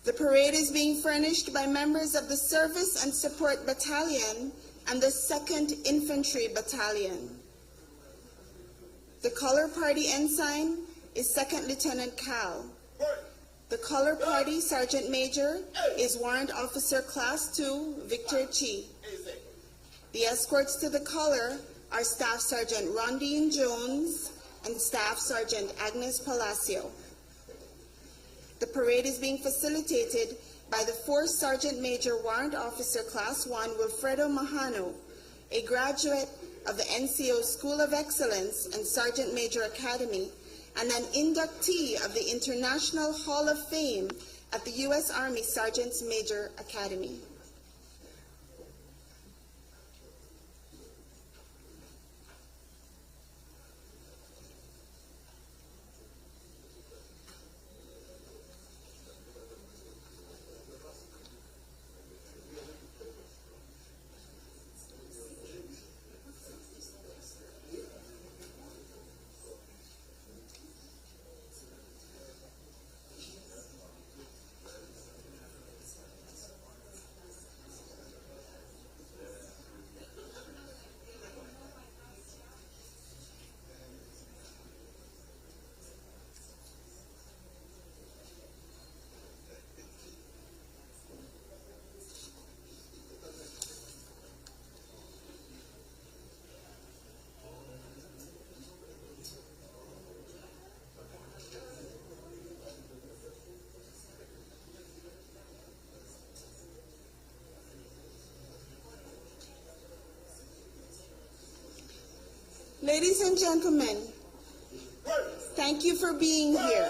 The parade is being furnished by members of the Service and Support Battalion and the 2nd Infantry Battalion. The Color Party Ensign is 2nd Lieutenant Cal. The Color Party Sergeant Major is Warrant Officer Class 2 Victor Chi. The escorts to the color are Staff Sergeant Rondine Jones and Staff Sergeant Agnes Palacio. The parade is being facilitated by the 4th Sergeant Major Warrant Officer Class 1 Wilfredo Mahano, a graduate of the NCO School of Excellence and Sergeant Major Academy, and an inductee of the International Hall of Fame at the U.S. Army Sergeants Major Academy. Ladies and gentlemen, thank you for being here.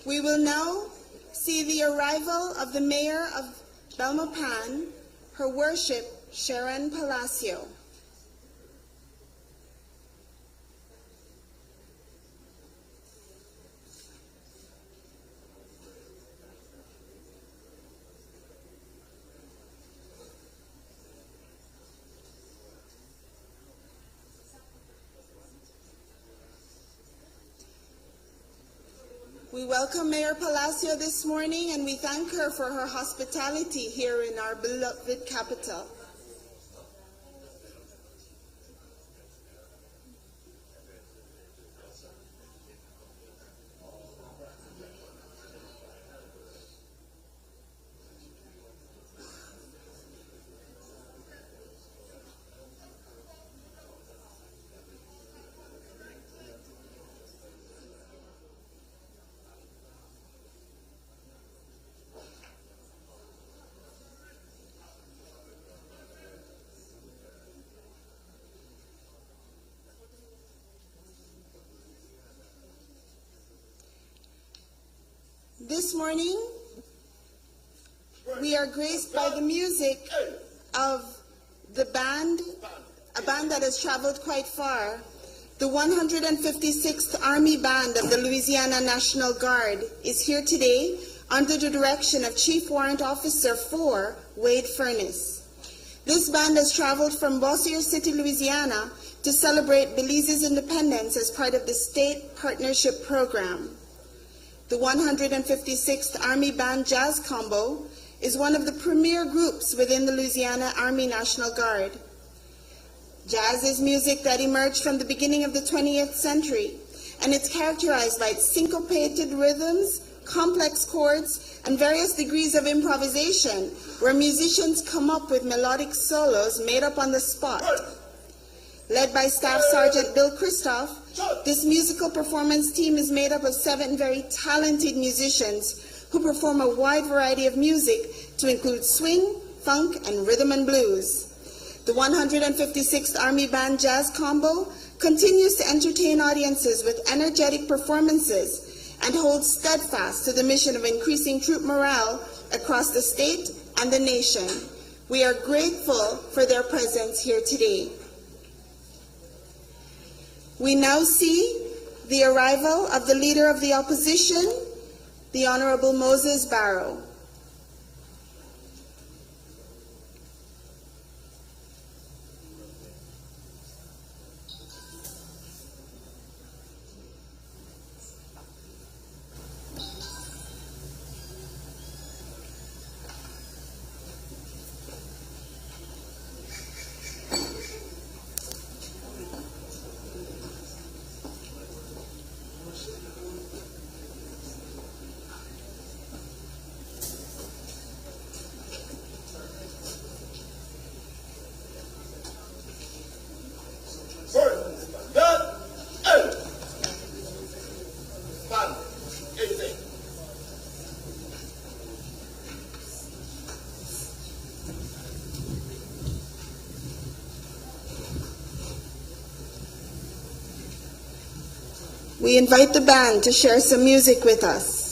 We will now see the arrival of the Mayor of Belmopan, Her Worship Sharon Palacio. We welcome Mayor Palacio this morning and we thank her for her hospitality here in our beloved capital. This morning, we are graced by the music of the band, a band that has traveled quite far. The 156th Army Band of the Louisiana National Guard is here today under the direction of Chief Warrant Officer 4, Wade Furness. This band has traveled from Bossier City, Louisiana to celebrate Belize's independence as part of the State Partnership Program. The 156th Army Band Jazz Combo is one of the premier groups within the Louisiana Army National Guard. Jazz is music that emerged from the beginning of the 20th century and it's characterized by its syncopated rhythms, complex chords, and various degrees of improvisation, where musicians come up with melodic solos made up on the spot. Led by Staff Sergeant Bill Christoph, this musical performance team is made up of 7 very talented musicians who perform a wide variety of music to include swing, funk, and rhythm and blues. The 156th Army Band Jazz Combo continues to entertain audiences with energetic performances and holds steadfast to the mission of increasing troop morale across the state and the nation. We are grateful for their presence here today. We now see the arrival of the Leader of the Opposition, the Honorable Moses Barrow. We invite the band to share some music with us.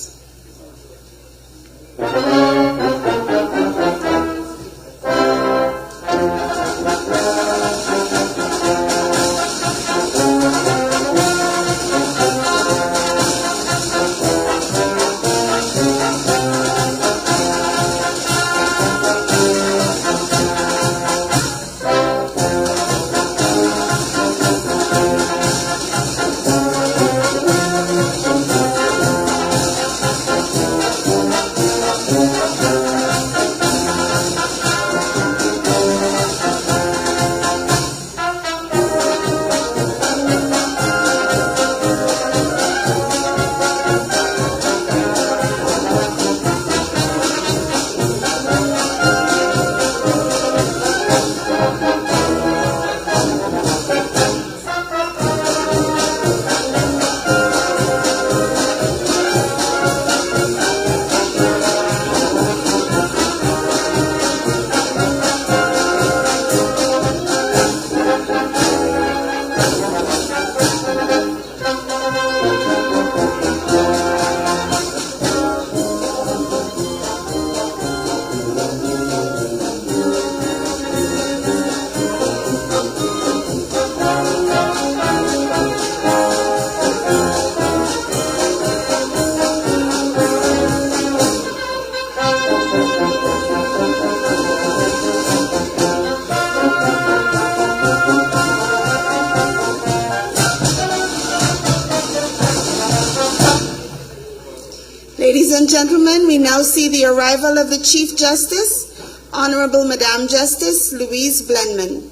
Ladies and gentlemen, we now see the arrival of the Chief Justice, Honorable Madame Justice Louise Blenman.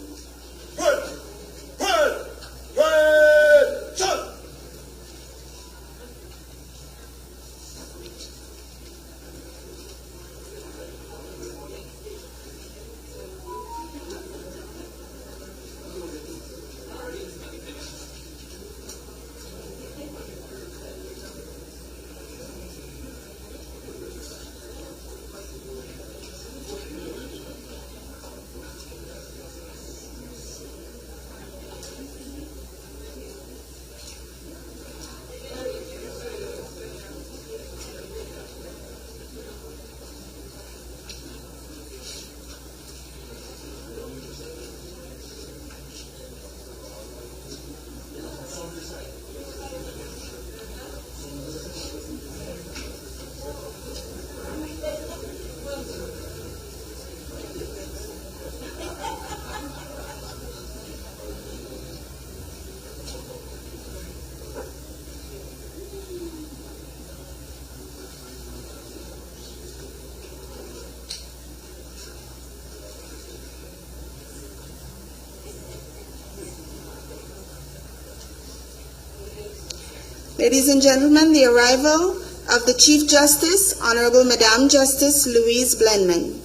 Ladies and gentlemen, the arrival of the Chief Justice, Honorable Madame Justice Louise Blenman.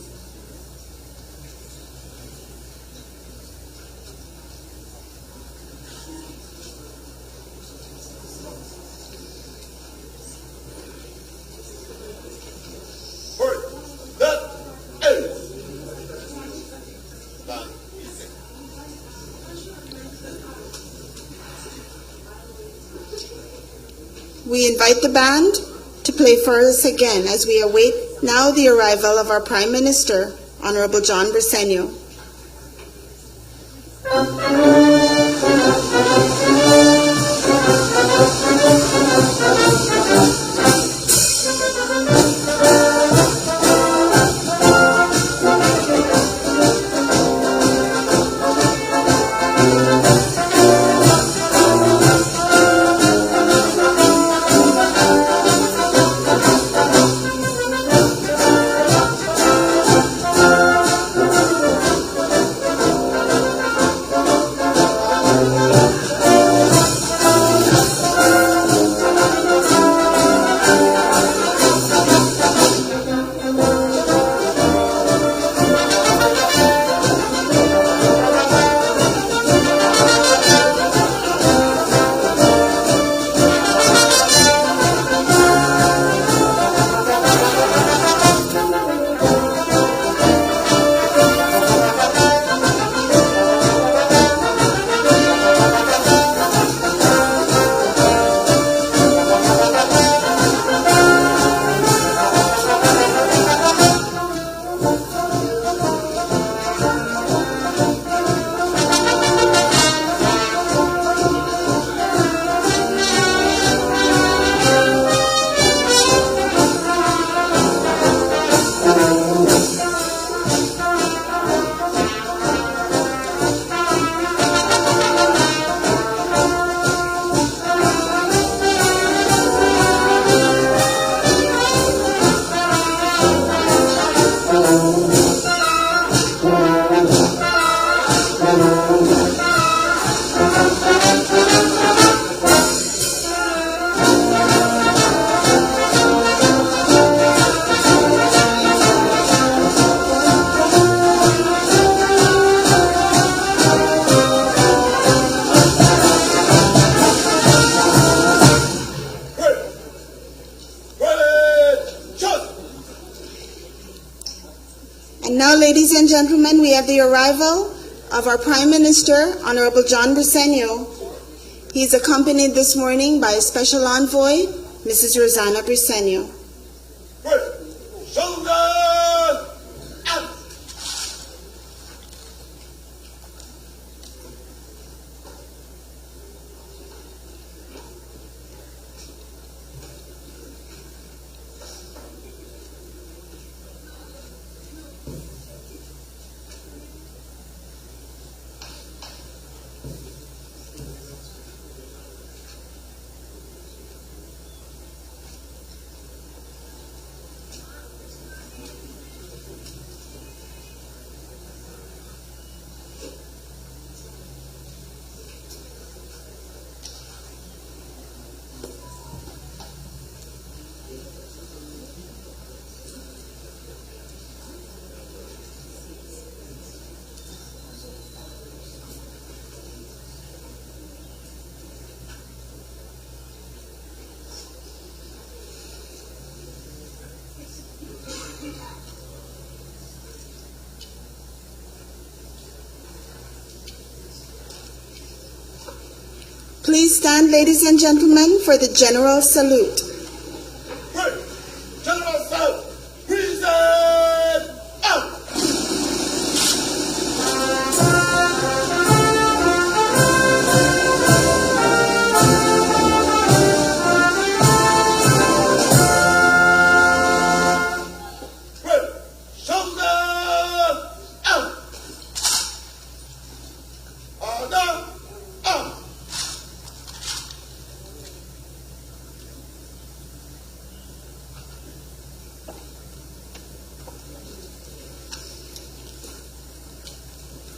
We invite the band to play for us again as we await now the arrival of our Prime Minister, Honorable John Briceño. And now, ladies and gentlemen, we have the arrival of our Prime Minister, Honorable John Briceño. He is accompanied this morning by a special envoy, Mrs. Rosanna Briceño. Shoulder up! Please stand, ladies and gentlemen, for the General Salute. General Salute! Present up! Shoulder out! Order up!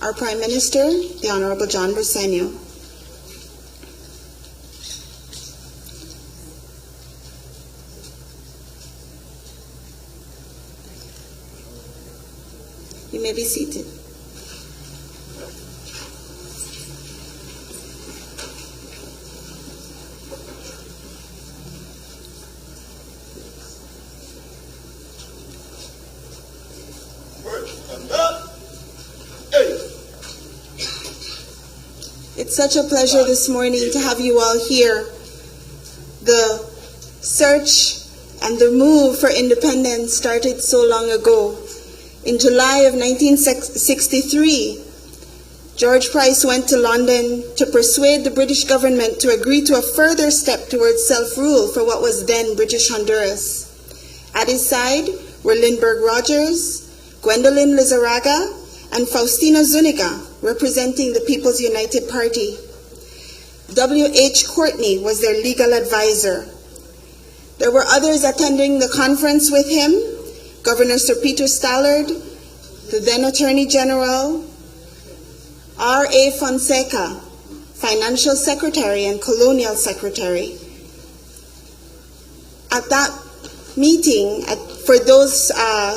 Our Prime Minister, the Honorable John Briceño. You may be seated. It's such a pleasure this morning to have you all here. The search and the move for independence started so long ago. In July of 1963, George Price went to London to persuade the British government to agree to a further step towards self-rule for what was then British Honduras. At his side were Lindbergh Rogers, Gwendolyn Lizarraga, and Faustina Zuniga, representing the People's United Party. W.H. Courtney was their legal advisor. There were others attending the conference with him: Governor Sir Peter Stallard, the then Attorney General, R.A. Fonseca, Financial Secretary and Colonial Secretary. At that meeting, for those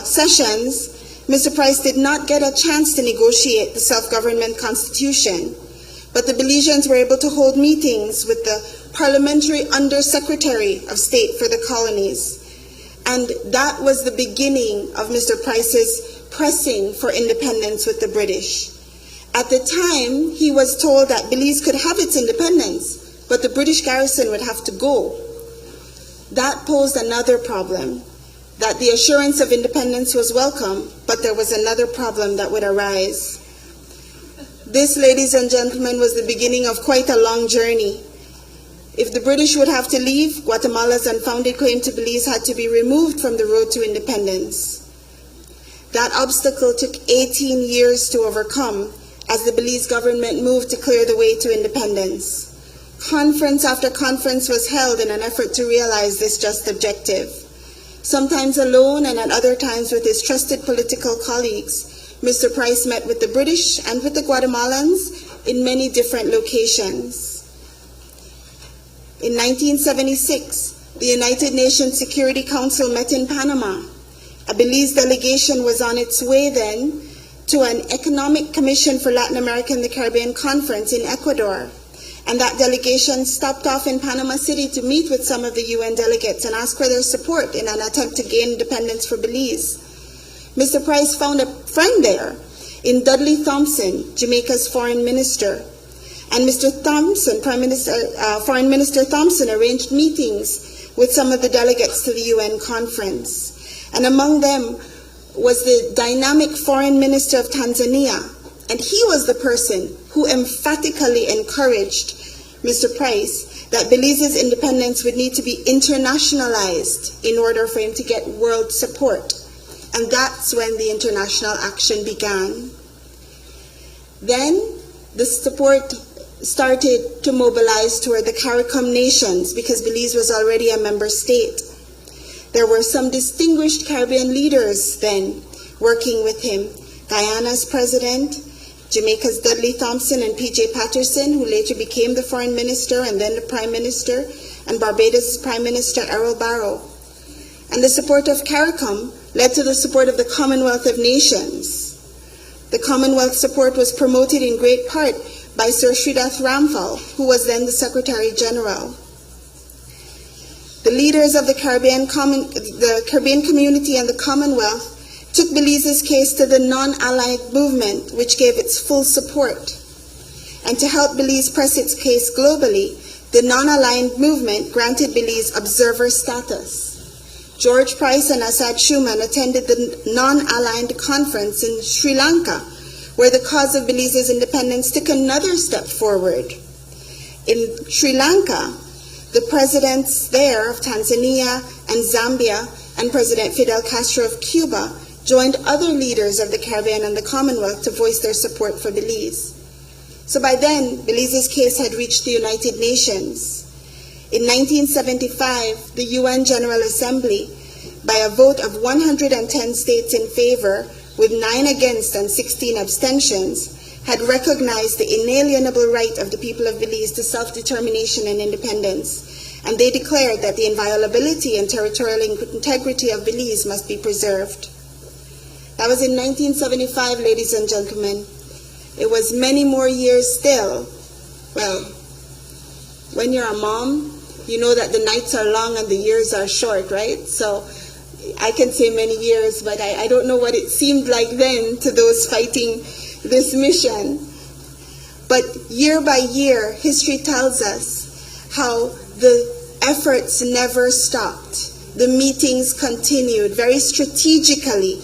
sessions, Mr. Price did not get a chance to negotiate the self-government constitution, but the Belizeans were able to hold meetings with the Parliamentary Under-Secretary of State for the Colonies. And that was the beginning of Mr. Price's pressing for independence with the British. At the time, he was told that Belize could have its independence, but the British garrison would have to go. That posed another problem, that the assurance of independence was welcome, but there was another problem that would arise. This, ladies and gentlemen, was the beginning of quite a long journey. If the British would have to leave, Guatemala's unfounded claim to Belize had to be removed from the road to independence. That obstacle took 18 years to overcome as the Belize government moved to clear the way to independence. Conference after conference was held in an effort to realize this just objective. Sometimes alone and at other times with his trusted political colleagues, Mr. Price met with the British and with the Guatemalans in many different locations. In 1976, the United Nations Security Council met in Panama. A Belize delegation was on its way then to an Economic Commission for Latin America and the Caribbean conference in Ecuador. And that delegation stopped off in Panama City to meet with some of the UN delegates and ask for their support in an attempt to gain independence for Belize. Mr. Price found a friend there in Dudley Thompson, Jamaica's foreign minister. And Mr. Thompson, Foreign Minister Thompson, arranged meetings with some of the delegates to the UN conference. And among them was the dynamic Foreign Minister of Tanzania. And he was the person who emphatically encouraged Mr. Price that Belize's independence would need to be internationalized in order for him to get world support. And that's when the international action began. Then the support started to mobilize toward the CARICOM nations because Belize was already a member state. There were some distinguished Caribbean leaders then working with him. Guyana's president, Jamaica's Dudley Thompson and P.J. Patterson, who later became the foreign minister and then the prime minister, and Barbados' prime minister Errol Barrow. And the support of CARICOM led to the support of the Commonwealth of Nations. The Commonwealth support was promoted in great part by Sir Sridath Ramphal, who was then the Secretary General. The leaders of the Caribbean community and the Commonwealth took Belize's case to the non-aligned movement, which gave its full support. And to help Belize press its case globally, the non-aligned movement granted Belize observer status. George Price and Assad Schuman attended the non-aligned conference in Sri Lanka, where the cause of Belize's independence took another step forward. In Sri Lanka, the presidents there of Tanzania and Zambia and President Fidel Castro of Cuba joined other leaders of the Caribbean and the Commonwealth to voice their support for Belize. So by then, Belize's case had reached the United Nations. In 1975, the UN General Assembly, by a vote of 110 states in favor, with 9 against and 16 abstentions, had recognized the inalienable right of the people of Belize to self-determination and independence, and they declared that the inviolability and territorial integrity of Belize must be preserved. That was in 1975, ladies and gentlemen. It was many more years still. Well, when you're a mom, you know that the nights are long and the years are short, right? So I can say many years, but I don't know what it seemed like then to those fighting this mission. But year by year, history tells us how the efforts never stopped. The meetings continued, very strategically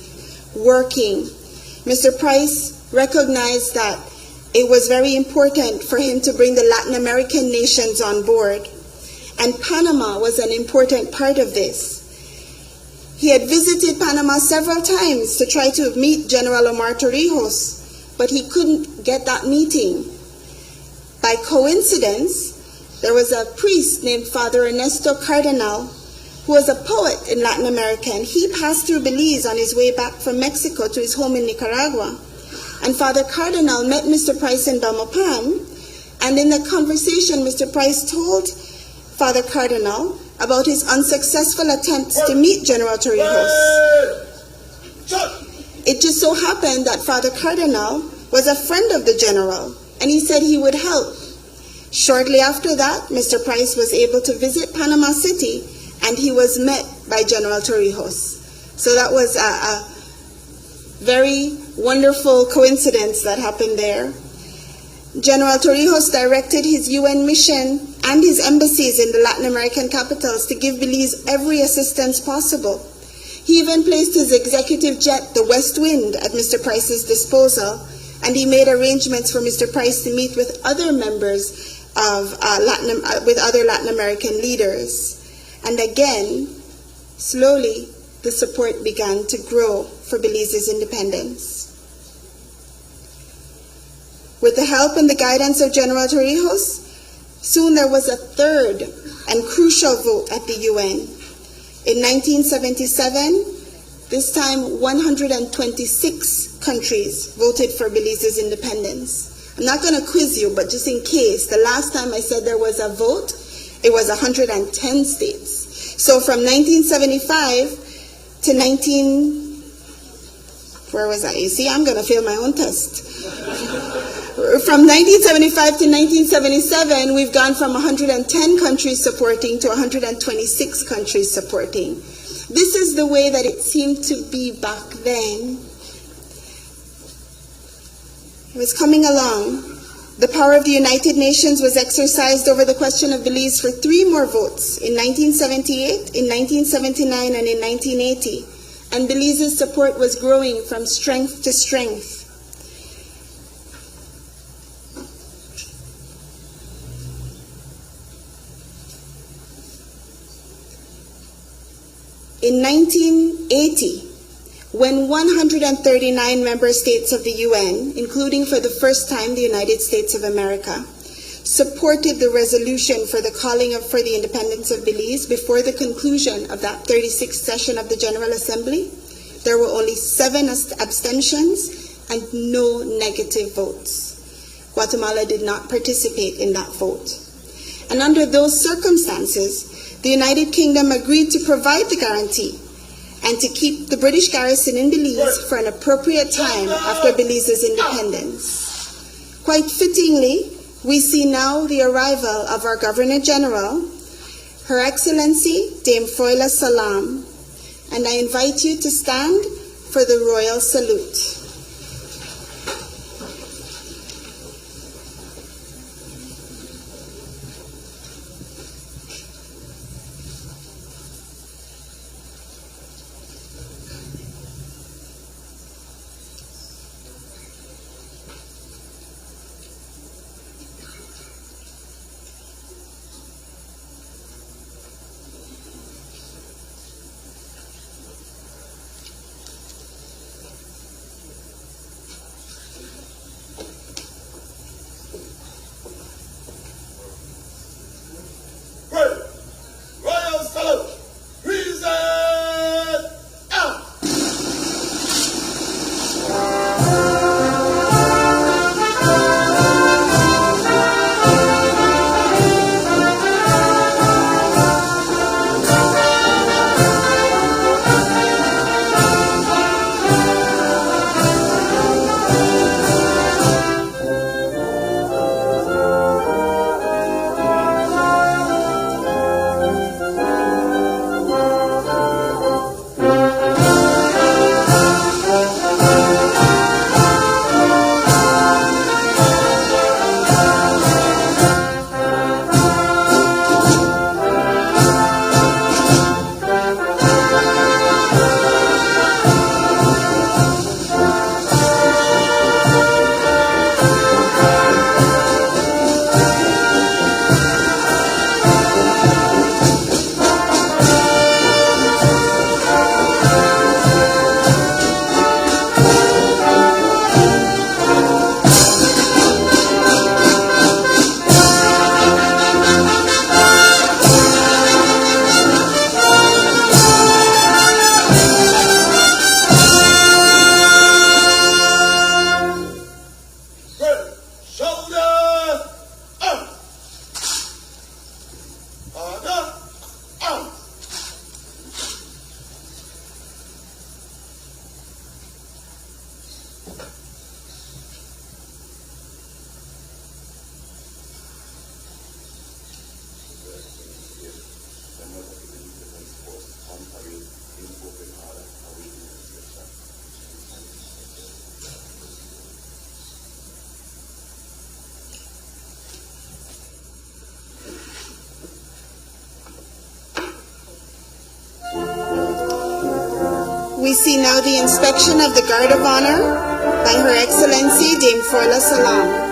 working. Mr. Price recognized that it was very important for him to bring the Latin American nations on board, and Panama was an important part of this. He had visited Panama several times to try to meet General Omar Torrijos, but he couldn't get that meeting. By coincidence, there was a priest named Father Ernesto Cardenal, who was a poet in Latin America, and he passed through Belize on his way back from Mexico to his home in Nicaragua. And Father Cardenal met Mr. Price in Belmopan, and in the conversation, Mr. Price told Father Cardenal about his unsuccessful attempts to meet General Torrijos. It just so happened that Father Cardenal was a friend of the general, and he said he would help. Shortly after that, Mr. Price was able to visit Panama City, and he was met by General Torrijos. So that was a very wonderful coincidence that happened there. General Torrijos directed his UN mission and his embassies in the Latin American capitals to give Belize every assistance possible. He even placed his executive jet, the West Wind, at Mr. Price's disposal, and he made arrangements for Mr. Price to meet with other members of other Latin American leaders. And again, slowly, the support began to grow for Belize's independence. With the help and the guidance of General Torrijos, soon there was a third and crucial vote at the UN. In 1977, this time 126 countries voted for Belize's independence. I'm not going to quiz you, but just in case, the last time I said there was a vote, it was 110 states. So from 1975 to where was I? You see, I'm going to fail my own test. From 1975 to 1977, we've gone from 110 countries supporting to 126 countries supporting. This is the way that it seemed to be back then. It was coming along. The power of the United Nations was exercised over the question of Belize for 3 more votes in 1978, in 1979, and in 1980. And Belize's support was growing from strength to strength. In 1980, when 139 member states of the UN, including for the first time the United States of America, supported the resolution for the calling for the independence of Belize before the conclusion of that 36th session of the General Assembly, there were only 7 abstentions and no negative votes. Guatemala did not participate in that vote. And under those circumstances, the United Kingdom agreed to provide the guarantee and to keep the British garrison in Belize for an appropriate time after Belize's independence. Quite fittingly, we see now the arrival of our Governor General, Her Excellency Dame Froila Salam, and I invite you to stand for the royal salute. We see now the inspection of the Guard of Honor by Her Excellency Dame Forla Salam.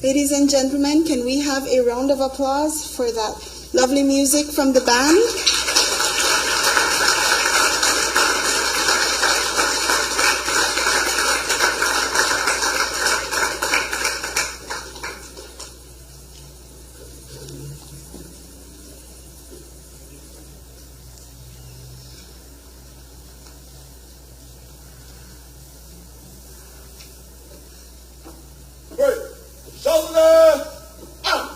Ladies and gentlemen, can we have a round of applause for that lovely music from the band? Shoulder out.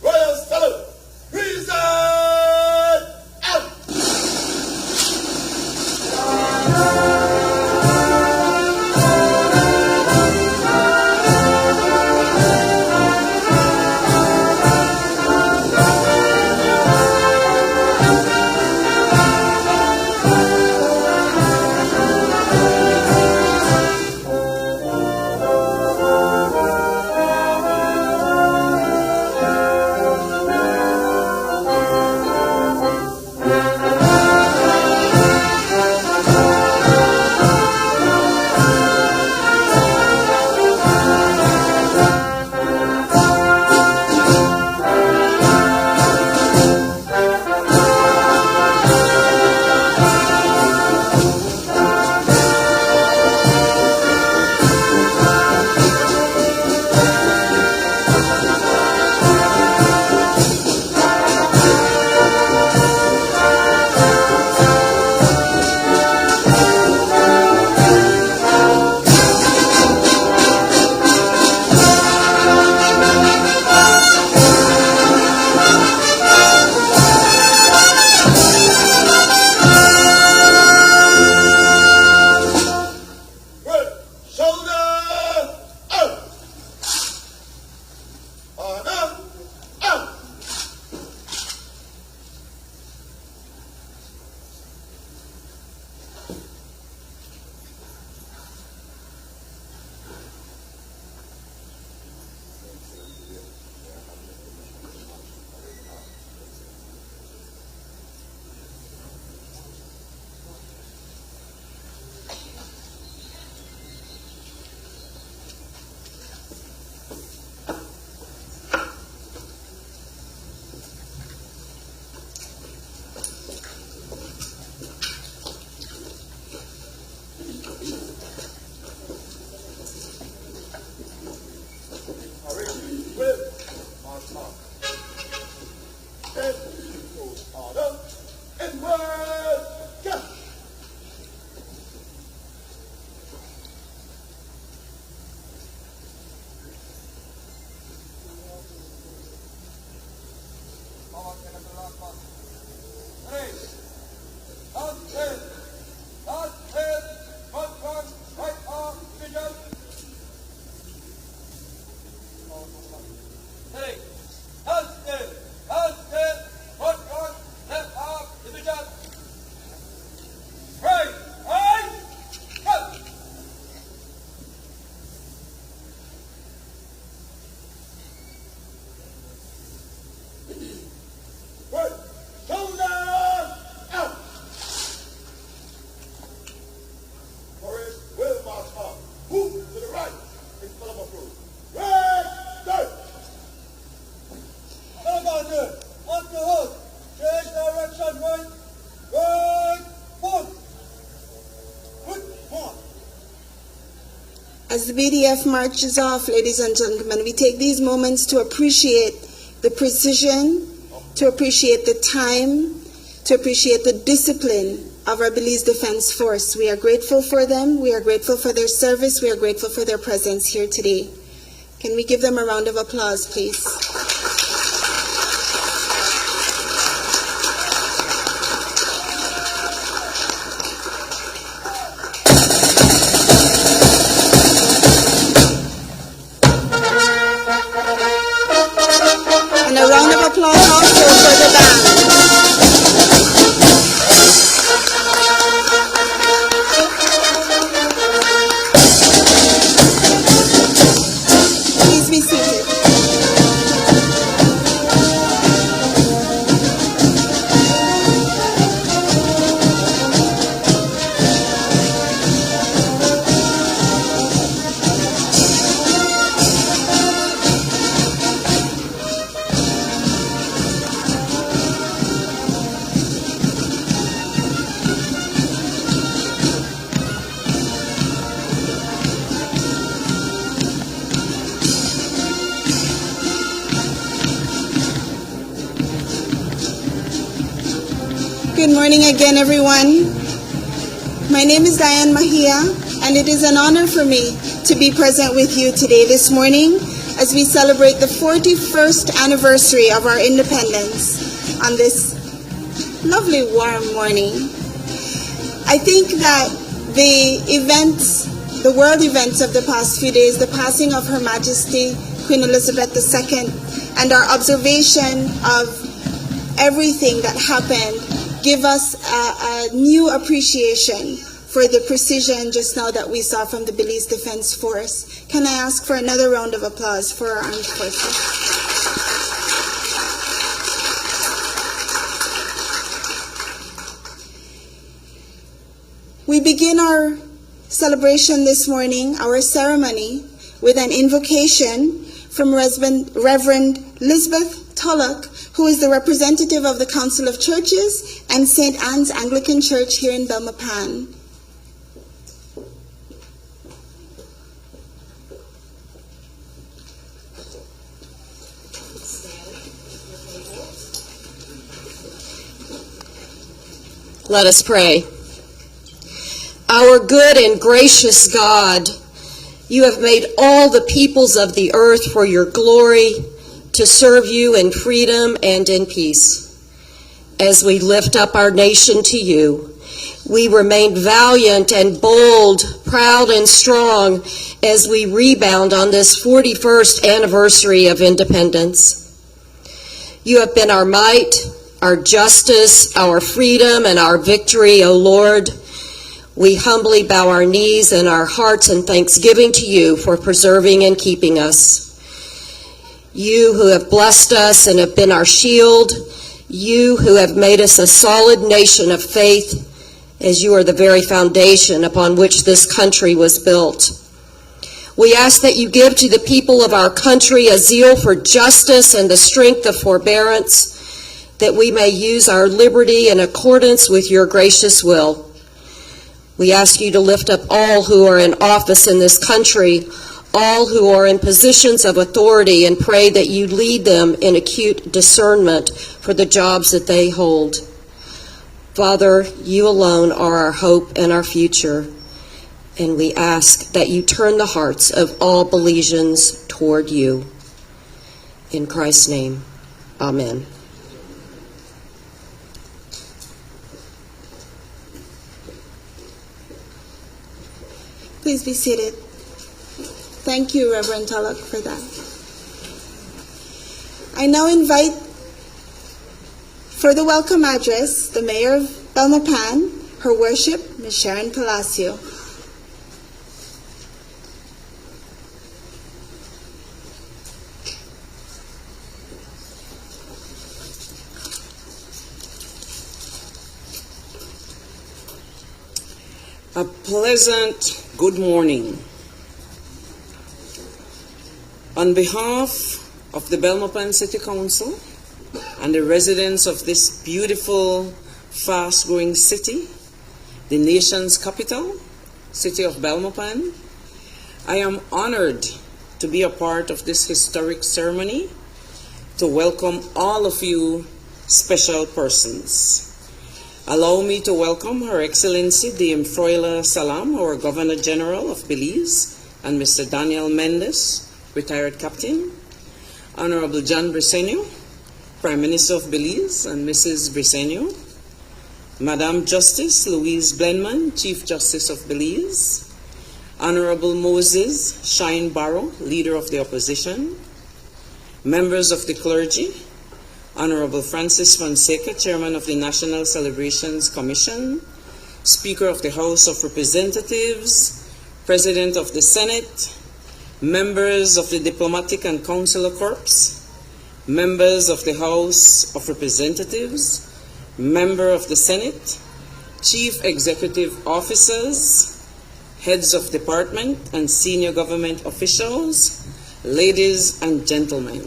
Royal salute. As the BDF marches off, ladies and gentlemen, we take these moments to appreciate the precision, to appreciate the time, to appreciate the discipline of our Belize Defense Force. We are grateful for them. We are grateful for their service. We are grateful for their presence here today. Can we give them a round of applause, please? And a round of applause also for the band. Please be seated. Good morning again, everyone. My name is Diane Mahia, and it is an honor for me to be present with you today this morning as we celebrate the 41st anniversary of our independence on this lovely warm morning. I think that the world events of the past few days, the passing of Her Majesty Queen Elizabeth II, and our observation of everything that happened give us a new appreciation for the precision just now that we saw from the Belize Defense Force. Can I ask for another round of applause for our armed forces? We begin our celebration this morning, our ceremony, with an invocation from Reverend Lisbeth Tulloch, who is the representative of the Council of Churches and St. Anne's Anglican Church here in Belmopan. Let us pray. Our good and gracious God, you have made all the peoples of the earth for your glory, to serve you in freedom and in peace. As we lift up our nation to you, we remain valiant and bold, proud and strong as we rebound on this 41st anniversary of independence. You have been our might, our justice, our freedom, and our victory, O Lord. We humbly bow our knees and our hearts in thanksgiving to you for preserving and keeping us. You who have blessed us and have been our shield, you who have made us a solid nation of faith, as you are the very foundation upon which this country was built. We ask that you give to the people of our country a zeal for justice and the strength of forbearance, that we may use our liberty in accordance with your gracious will. We ask you to lift up all who are in office in this country, all who are in positions of authority, and pray that you lead them in acute discernment for the jobs that they hold. Father, you alone are our hope and our future, and we ask that you turn the hearts of all Belizeans toward you. In Christ's name, amen. Please be seated. Thank you, Reverend Tulloch, for that. I now invite for the welcome address the Mayor of Belmopan, Her Worship, Ms. Sharon Palacio. A pleasant good morning. On behalf of the Belmopan City Council and the residents of this beautiful, fast-growing city, the nation's capital, city of Belmopan, I am honored to be a part of this historic ceremony to welcome all of you special persons. Allow me to welcome Her Excellency Dame Froila Salam, our Governor General of Belize, and Mr. Daniel Mendes, retired captain, Honorable John Briceño, Prime Minister of Belize, and Mrs. Briceño, Madam Justice Louise Blenman, Chief Justice of Belize, Honorable Moses Shine Barrow, Leader of the Opposition, members of the clergy, Honorable Francis Fonseca, Chairman of the National Celebrations Commission, Speaker of the House of Representatives, President of the Senate, members of the Diplomatic and Consular Corps, members of the House of Representatives, member of the Senate, Chief Executive Officers, heads of department and senior government officials, ladies and gentlemen.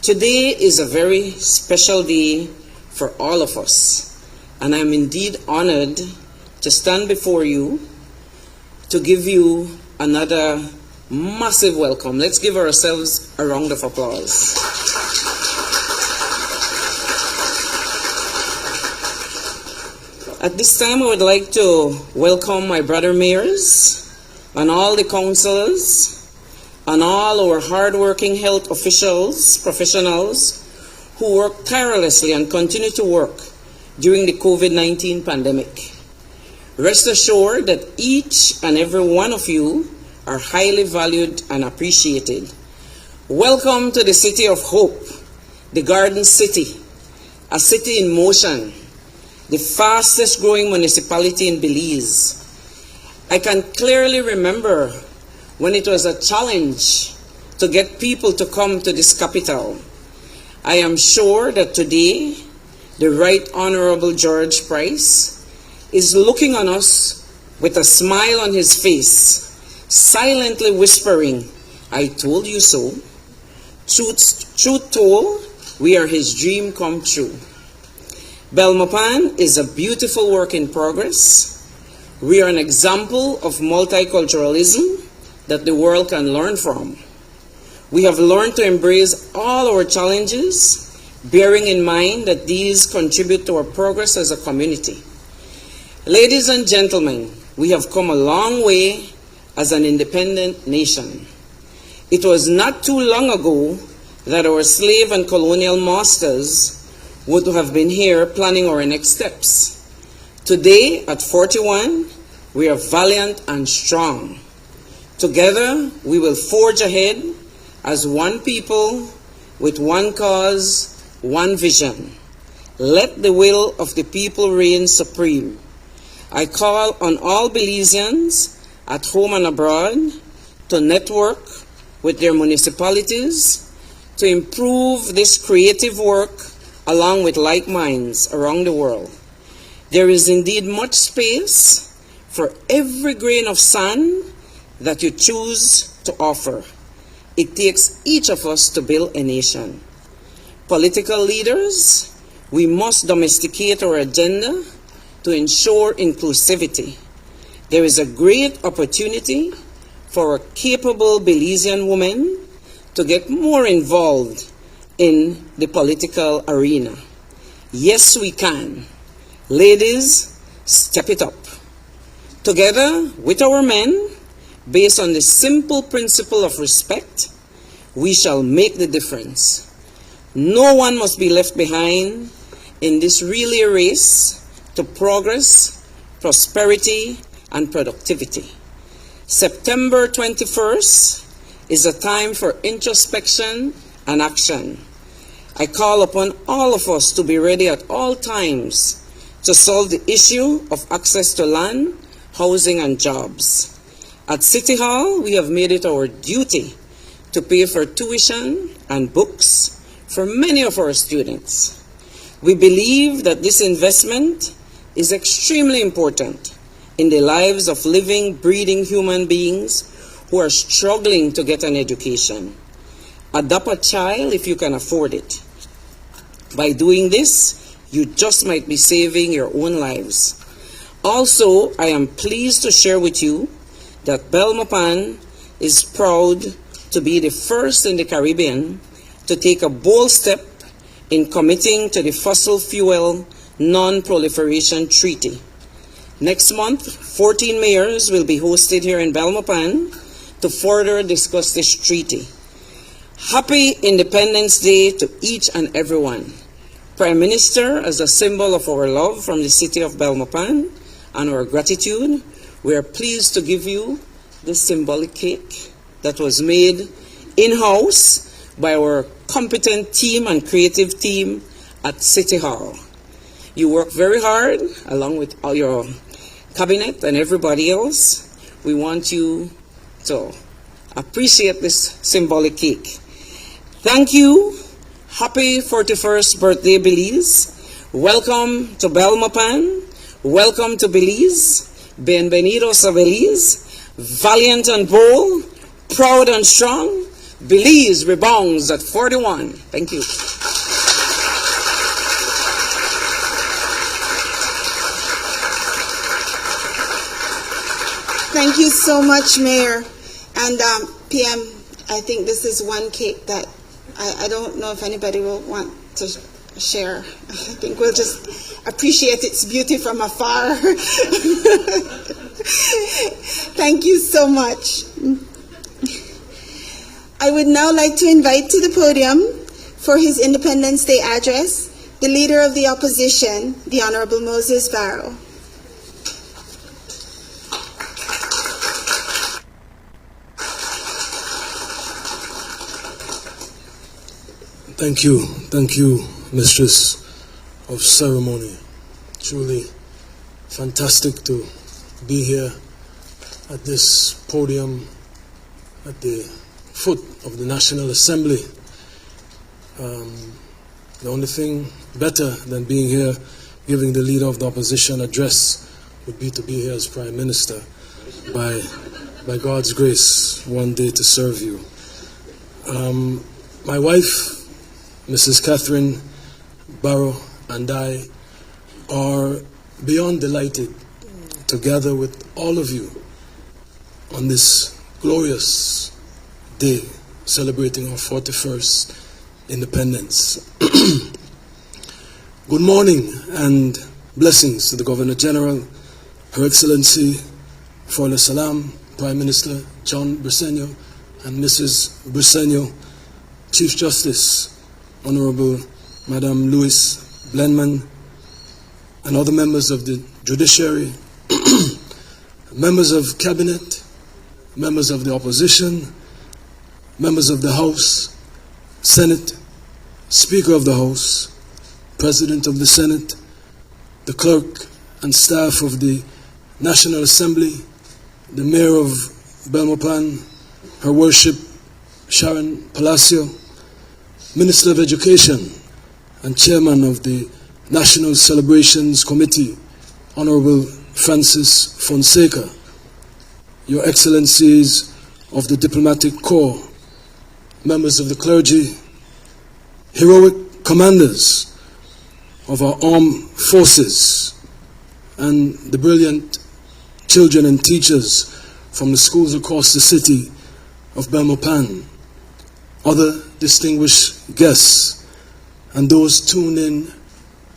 Today is a very special day for all of us, and I'm indeed honored to stand before you to give you another massive welcome. Let's give ourselves a round of applause. At this time, I would like to welcome my brother mayors and all the councillors and all our hard-working health officials, professionals who work tirelessly and continue to work during the COVID-19 pandemic. Rest assured that each and every one of you are highly valued and appreciated. Welcome to the City of Hope, the Garden City, a city in motion, the fastest growing municipality in Belize. I can clearly remember when it was a challenge to get people to come to this capital. I am sure that today, the Right Honorable George Price is looking on us with a smile on his face, silently whispering, "I told you so." Truth told, we are his dream come true. Belmopan is a beautiful work in progress. We are an example of multiculturalism that the world can learn from. We have learned to embrace all our challenges, bearing in mind that these contribute to our progress as a community. Ladies and gentlemen, we have come a long way as an independent nation. It was not too long ago that our slave and colonial masters would have been here planning our next steps. Today, at 41, we are valiant and strong. Together, we will forge ahead as one people with one cause, one vision. Let the will of the people reign supreme. I call on all Belizeans at home and abroad to network with their municipalities to improve this creative work along with like minds around the world. There is indeed much space for every grain of sand that you choose to offer. It takes each of us to build a nation. Political leaders, we must domesticate our agenda to ensure inclusivity. There is a great opportunity for capable Belizean women to get more involved in the political arena. Yes, we can. Ladies, step it up. Together with our men, based on the simple principle of respect, we shall make the difference. No one must be left behind in this relay race to progress, prosperity, and productivity. September 21st is a time for introspection and action. I call upon all of us to be ready at all times to solve the issue of access to land, housing, and jobs. At City Hall, we have made it our duty to pay for tuition and books for many of our students. We believe that this investment is extremely important in the lives of living, breathing human beings who are struggling to get an education. Adopt a child if you can afford it. By doing this, you just might be saving your own lives. Also, I am pleased to share with you that Belmopan is proud to be the first in the Caribbean to take a bold step in committing to the Fossil Fuel Non-Proliferation Treaty. Next month, 14 mayors will be hosted here in Belmopan to further discuss this treaty. Happy Independence Day to each and everyone. Prime Minister, as a symbol of our love from the city of Belmopan and our gratitude, we are pleased to give you this symbolic cake that was made in-house by our competent team and creative team at City Hall. You work very hard along with all your cabinet and everybody else. We want you to appreciate this symbolic cake. Thank you. Happy 41st birthday, Belize. Welcome to Belmopan. Welcome to Belize. Bienvenidos a Belize. Valiant and bold, proud and strong. Belize rebounds at 41. Thank you. Thank you so much, Mayor. And PM, I think this is one cake that I don't know if anybody will want to share. I think we'll just appreciate its beauty from afar. Thank you so much. I would now like to invite to the podium for his Independence Day address the Leader of the Opposition, the Honorable Moses Barrow. Thank you, Mistress of Ceremony. Truly fantastic to be here at this podium at the foot of the National Assembly. The only thing better than being here giving the Leader of the Opposition address would be to be here as Prime Minister, by God's grace, one day to serve you. My wife, Mrs. Catherine Barrow, and I are beyond delighted to gather with all of you on this glorious day celebrating our 41st independence. Good morning and blessings to the Governor General, Her Excellency Froile Salam, Prime Minister John Briceño, and Mrs. Briceño, Chief Justice Honorable Madame Louise Blenman, and other members of the Judiciary, members of Cabinet, members of the Opposition, members of the House, Senate, Speaker of the House, President of the Senate, the Clerk and staff of the National Assembly, the Mayor of Belmopan, Her Worship Sharon Palacio, Minister of Education and Chairman of the National Celebrations Committee, Honorable Francis Fonseca, Your Excellencies of the Diplomatic Corps, members of the clergy, heroic commanders of our armed forces, and the brilliant children and teachers from the schools across the city of Belmopan, other distinguished guests, and those tuned in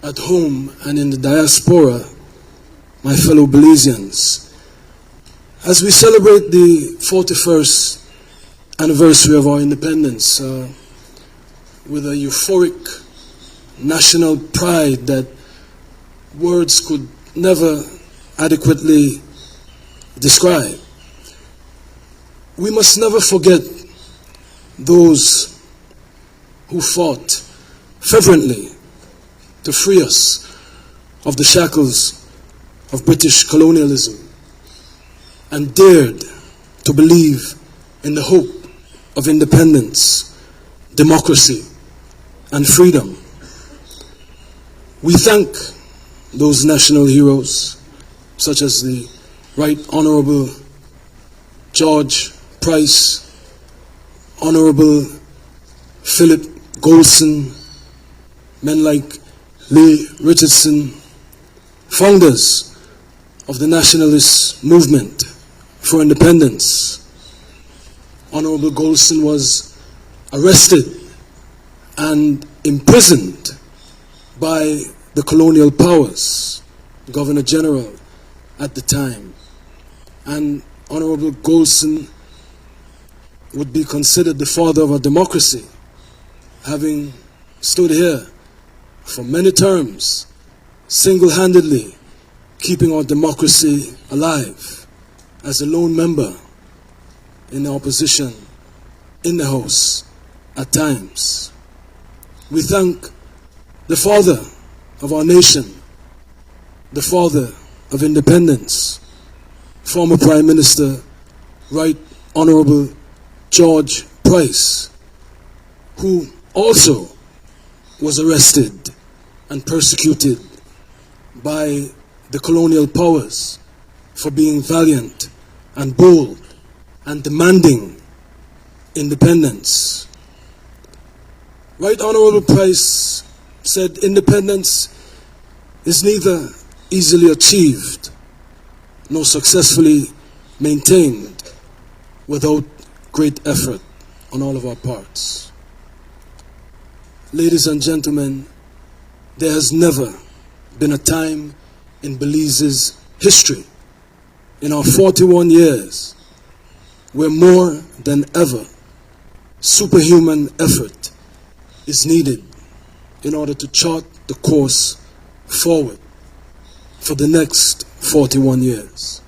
at home and in the diaspora, my fellow Belizeans. As we celebrate the 41st anniversary of our independence with a euphoric national pride that words could never adequately describe, we must never forget those who fought fervently to free us of the shackles of British colonialism and dared to believe in the hope of independence, democracy, and freedom. We thank those national heroes, such as the Right Honorable George Price, Honorable Philip Golson, men like Lee Richardson, founders of the nationalist movement for independence. Honorable Golson was arrested and imprisoned by the colonial powers, Governor General at the time. And Honorable Golson would be considered the father of our democracy, having stood here for many terms, single-handedly keeping our democracy alive as a lone member in the opposition in the House at times. We thank the father of our nation, the father of independence, former Prime Minister, Right Honorable George Price, who also was arrested and persecuted by the colonial powers for being valiant and bold and demanding independence. Right Honorable Price said independence is neither easily achieved nor successfully maintained without great effort on all of our parts. Ladies and gentlemen, there has never been a time in Belize's history, in our 41 years, where more than ever superhuman effort is needed in order to chart the course forward for the next 41 years,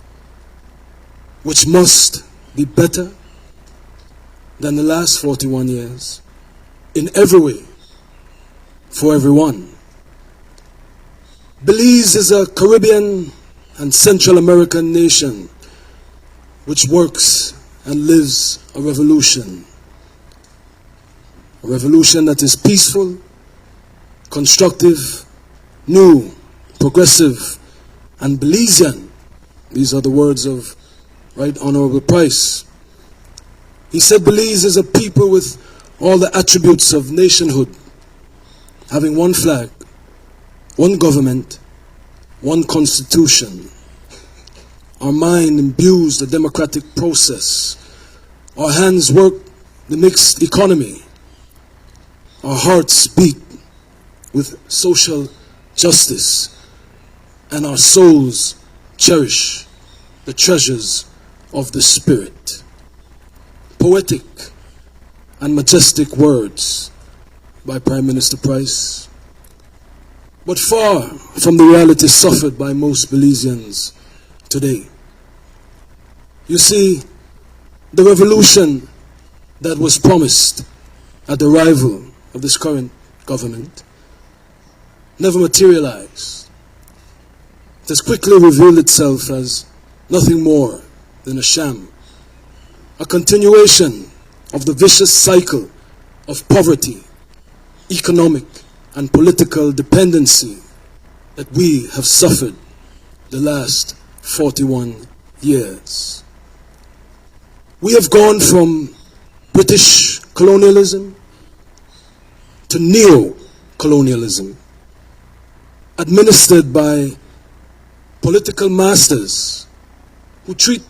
which must be better than the last 41 years in every way for everyone. Belize is a Caribbean and Central American nation which works and lives a revolution that is peaceful, constructive, new, progressive, and Belizean. These are the words of Right Honorable Price. He said Belize is a people with all the attributes of nationhood, having one flag, one government, one constitution. Our mind imbues the democratic process. Our hands work the mixed economy. Our hearts beat with social justice, and our souls cherish the treasures of the spirit. Poetic and majestic words by Prime Minister Price, but far from the reality suffered by most Belizeans today. You see, the revolution that was promised at the arrival of this current government never materialized. It has quickly revealed itself as nothing more than a sham, a continuation of the vicious cycle of poverty, economic and political dependency that we have suffered the last 41 years. We have gone from British colonialism to neo-colonialism, administered by political masters who treat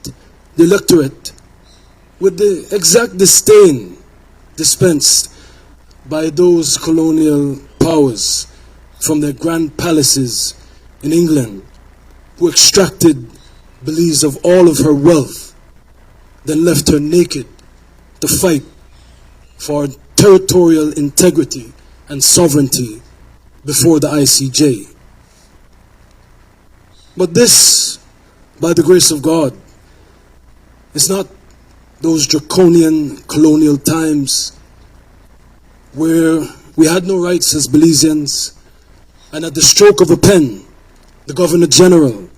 the electorate with the exact disdain dispensed by those colonial powers from their grand palaces in England, who extracted Belize of all of her wealth, then left her naked to fight for territorial integrity and sovereignty before the ICJ. But this, by the grace of God, is not those draconian colonial times where we had no rights as Belizeans, and at the stroke of a pen, the Governor General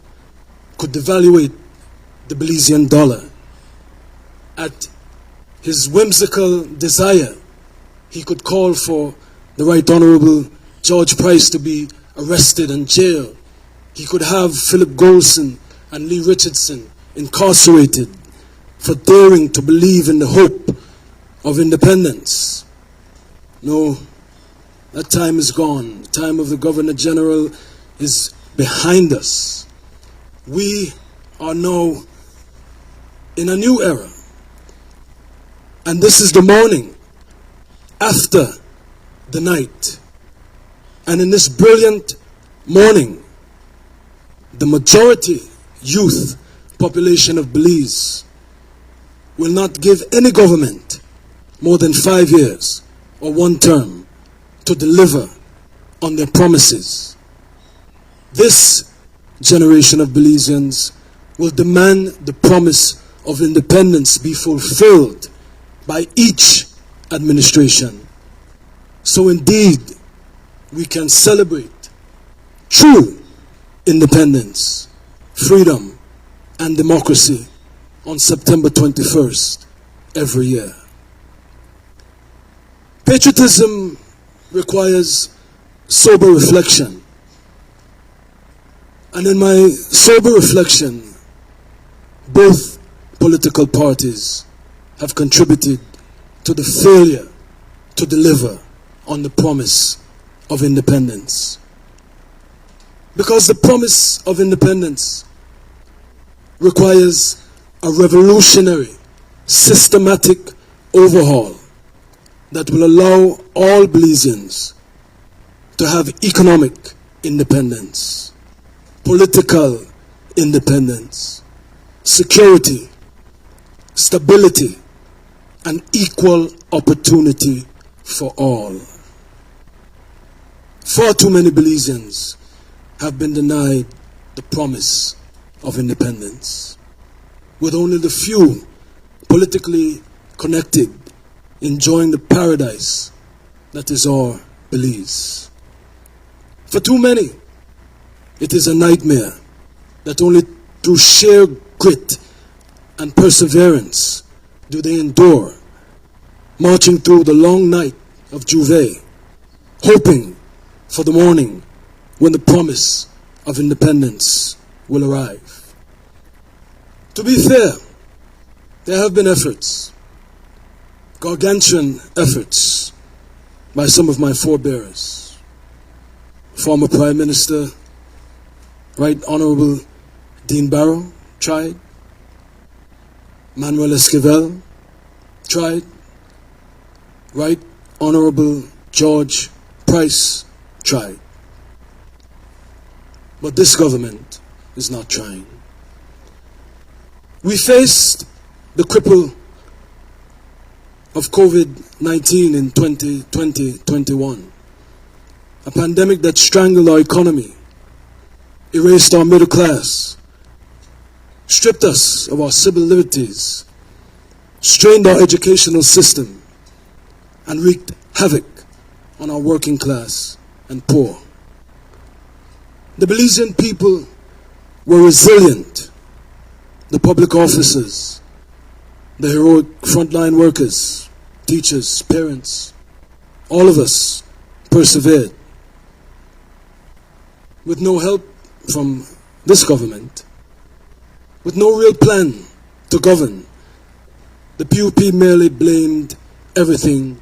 could devaluate the Belizean dollar. At his whimsical desire, he could call for the Right Honorable George Price to be arrested and jailed. He could have Philip Golson and Lee Richardson incarcerated for daring to believe in the hope of independence. No, that time is gone. The time of the Governor General is behind us. We are now in a new era. And this is the morning after the night. And in this brilliant morning, the majority youth population of Belize will not give any government more than 5 years or one term to deliver on their promises. This generation of Belizeans will demand the promise of independence be fulfilled by each administration. So indeed, we can celebrate true independence, freedom, and democracy on September 21st every year. Patriotism requires sober reflection. And in my sober reflection, both political parties have contributed to the failure to deliver on the promise of independence. Because the promise of independence requires a revolutionary, systematic overhaul that will allow all Belizeans to have economic independence, political independence, security, stability, and equal opportunity for all. Far too many Belizeans have been denied the promise of independence, with only the few politically connected enjoying the paradise that is our Belize. For too many, it is a nightmare that only through sheer grit and perseverance do they endure, marching through the long night of Juve, hoping for the morning when the promise of independence will arrive. To be fair, there have been efforts, gargantuan efforts, by some of my forebears. Former Prime Minister, Right Honorable Dean Barrow tried. Manuel Esquivel tried. Right Honorable George Price tried. But this government is not trying. We faced the cripple of COVID-19 in 2020-21, a pandemic that strangled our economy, erased our middle class, stripped us of our civil liberties, strained our educational system, and wreaked havoc on our working class and poor. The Belizean people were resilient. The public officers, the heroic frontline workers, teachers, parents, all of us persevered. With no help from this government, with no real plan to govern, the PUP merely blamed everything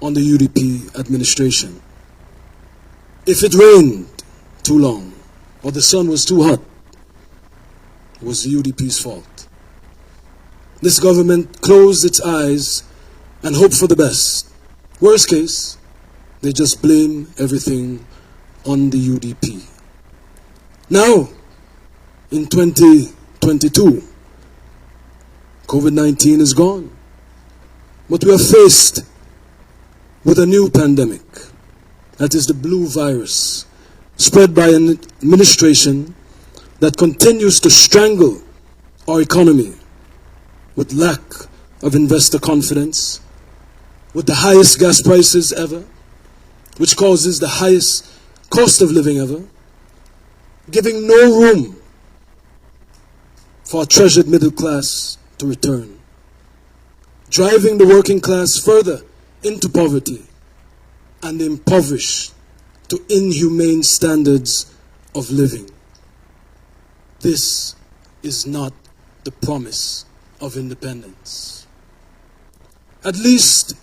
on the UDP administration. If it rained too long or the sun was too hot, it was the UDP's fault. This government closed its eyes and hoped for the best. Worst case, they just blame everything on the UDP. Now, in 2022, COVID-19 is gone. But we are faced with a new pandemic, that is the blue virus, spread by an administration that continues to strangle our economy with lack of investor confidence, with the highest gas prices ever, which causes the highest cost of living ever, giving no room for our treasured middle class to return, driving the working class further into poverty and the impoverished to inhumane standards of living. This is not the promise of independence. At least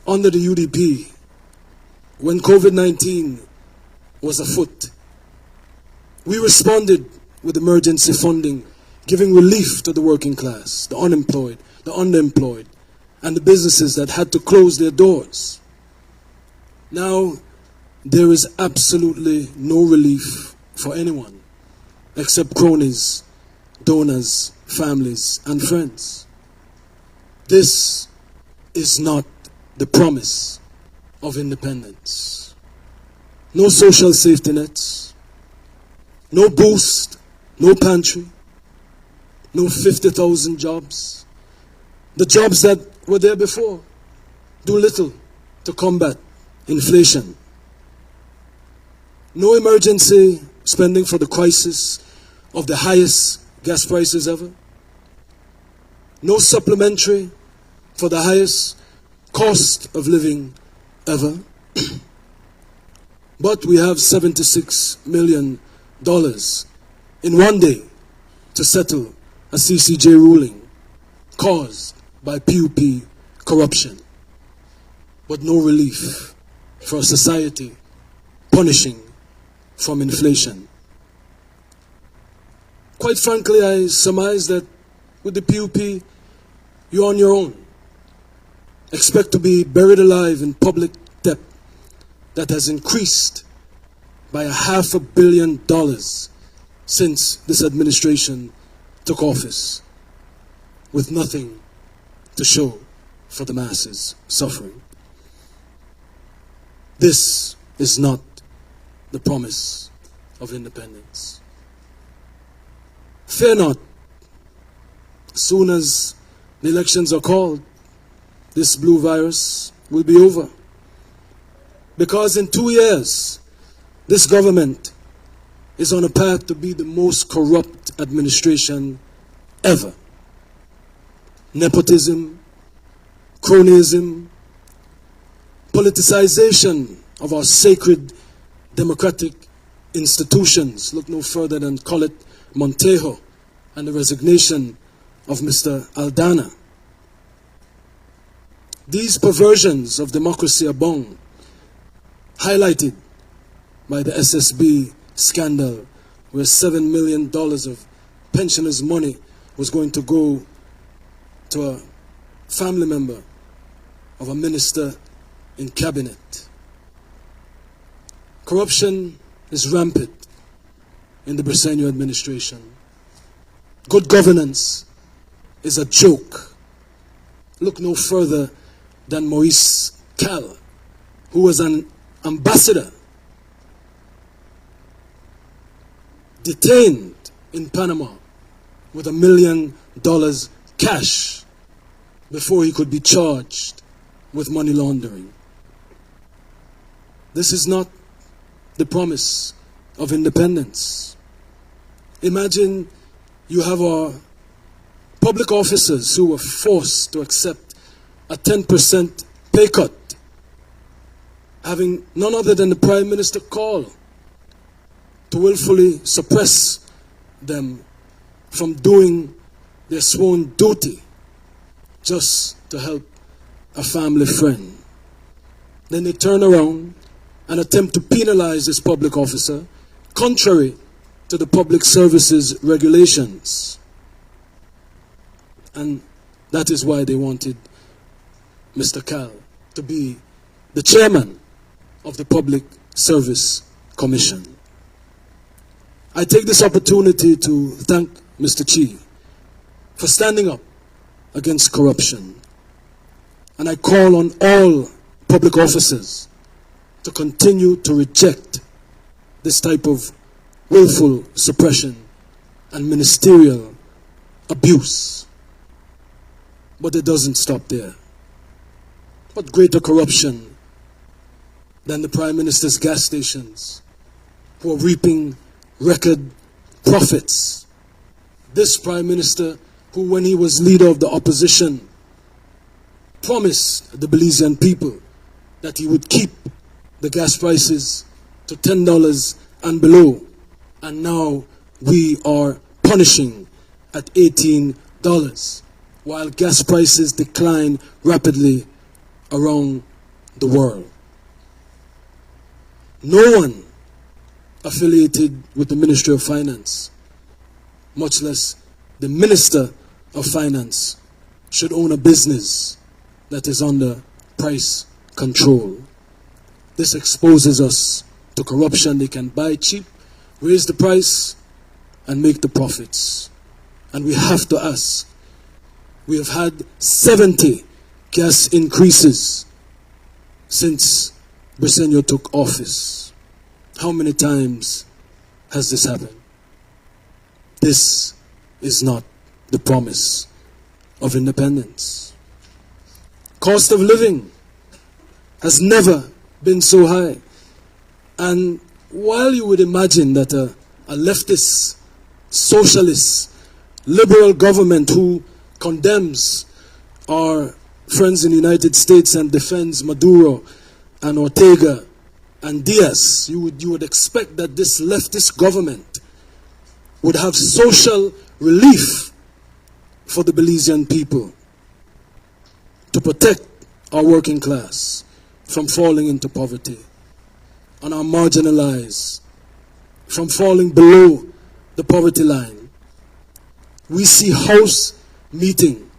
under the UDP, when COVID-19 was afoot, we responded with emergency funding, giving relief to the working class, the unemployed, the underemployed, and the businesses that had to close their doors. Now, there is absolutely no relief for anyone except cronies, donors, families, and friends. This is not the promise of independence. No social safety nets, no boost, no pantry, no 50,000 jobs. The jobs that were there before do little to combat inflation. No emergency spending for the crisis of the highest gas prices ever. No supplementary for the highest cost of living ever. But we have $76 million in one day to settle a CCJ ruling caused by PUP corruption. But no relief for a society punishing from inflation. Quite frankly, I surmise that with the PUP, you're on your own. Expect to be buried alive in public debt that has increased by $500 million since this administration took office, with nothing to show for the masses suffering. This is not the promise of independence. Fear not. As soon as the elections are called, this blue virus will be over. Because in 2 years, this government is on a path to be the most corrupt administration ever. Nepotism, cronyism, politicization of our sacred democratic institutions. Look no further than Colette Montejo and the resignation of Mr. Aldana. These perversions of democracy abound, highlighted by the SSB scandal, where $7 million of pensioners' money was going to go to a family member of a minister in cabinet. Corruption is rampant in the Briceño administration. Good governance is a joke. Look no further than Maurice Cal, who was an ambassador detained in Panama with $1 million cash before he could be charged with money laundering. This is not the promise of independence. Imagine you have our public officers who were forced to accept a 10% pay cut, having none other than the Prime Minister call to willfully suppress them from doing their sworn duty just to help a family friend. Then they turn around and attempt to penalize this public officer contrary to the public services regulations. And that is why they wanted Mr. Cal to be the chairman of the Public Service Commission. I take this opportunity to thank Mr. Chi for standing up against corruption. And I call on all public officers to continue to reject this type of willful suppression and ministerial abuse. But it doesn't stop there. What greater corruption than the Prime Minister's gas stations, who are reaping record profits? This Prime Minister, who when he was leader of the opposition, promised the Belizean people that he would keep the gas prices to $10 and below. And now we are punishing at $18, while gas prices decline rapidly around the world. No one affiliated with the Ministry of Finance much less the Minister of Finance, should own a business that is under price control. This exposes us to corruption. They can buy cheap, raise the price, and make the profits. And we have to ask, we have had 70 gas increases since Briceño took office. How many times has this happened? This is not the promise of independence. Cost of living has never been so high. And while you would imagine that a leftist, socialist, liberal government who condemns our friends in the United States and defends Maduro and Ortega and Diaz, you would expect that this leftist government would have social relief for the Belizean people to protect our working class from falling into poverty and our marginalized from falling below the poverty line. We see house meeting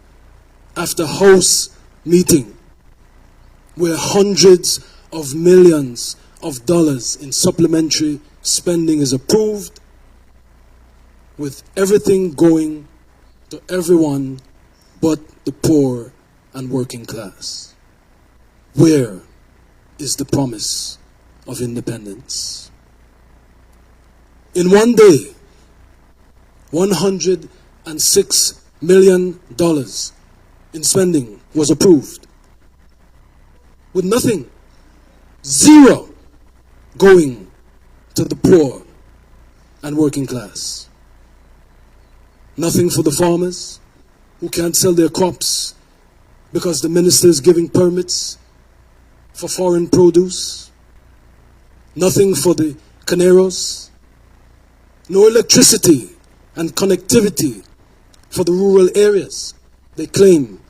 after house meeting where hundreds of millions of dollars in supplementary spending is approved, with everything going to everyone but the poor and working class. Where is the promise of independence? In one day, $106 million in spending was approved, with nothing, zero, going to the poor and working class. Nothing for the farmers who can't sell their crops because the minister is giving permits for foreign produce. Nothing for the Caneros. No electricity and connectivity for the rural areas they claim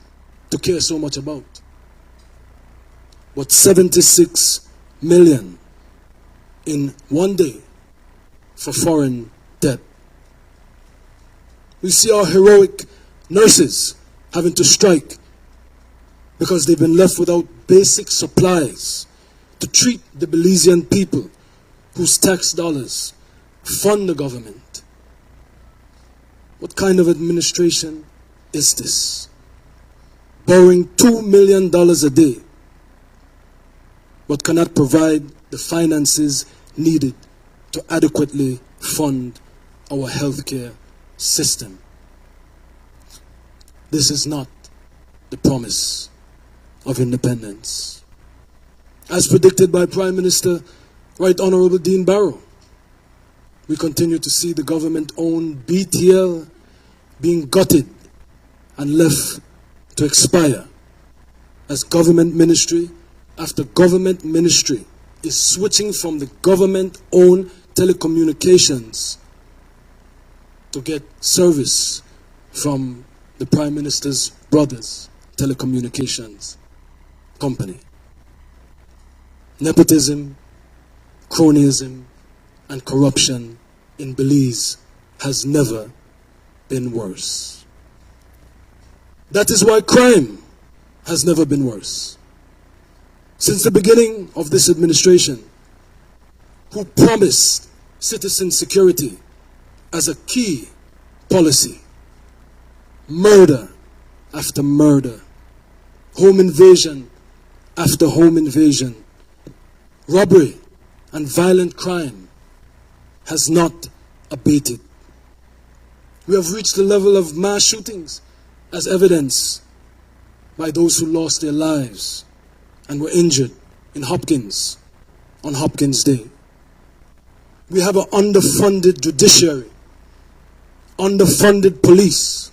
to care so much about. But 76 million in one day for foreign debt. We see our heroic nurses having to strike because they've been left without basic supplies to treat the Belizean people whose tax dollars fund the government. What kind of administration is this? Borrowing $2 million a day, but cannot provide the finances needed to adequately fund our healthcare system. This is not the promise of independence. As predicted by Prime Minister Right Honorable Dean Barrow, we continue to see the government-owned BTL being gutted and left to expire as government ministry after government ministry is switching from the government-owned telecommunications to get service from the Prime Minister's brother's telecommunications company. Nepotism, cronyism, and corruption in Belize has never been worse. That is why crime has never been worse. Since the beginning of this administration, who promised citizen security as a key policy, murder after murder, home invasion after home invasion, robbery and violent crime has not abated. We have reached the level of mass shootings as evidenced by those who lost their lives and were injured in Hopkins on Hopkins Day. We have an underfunded judiciary, underfunded police,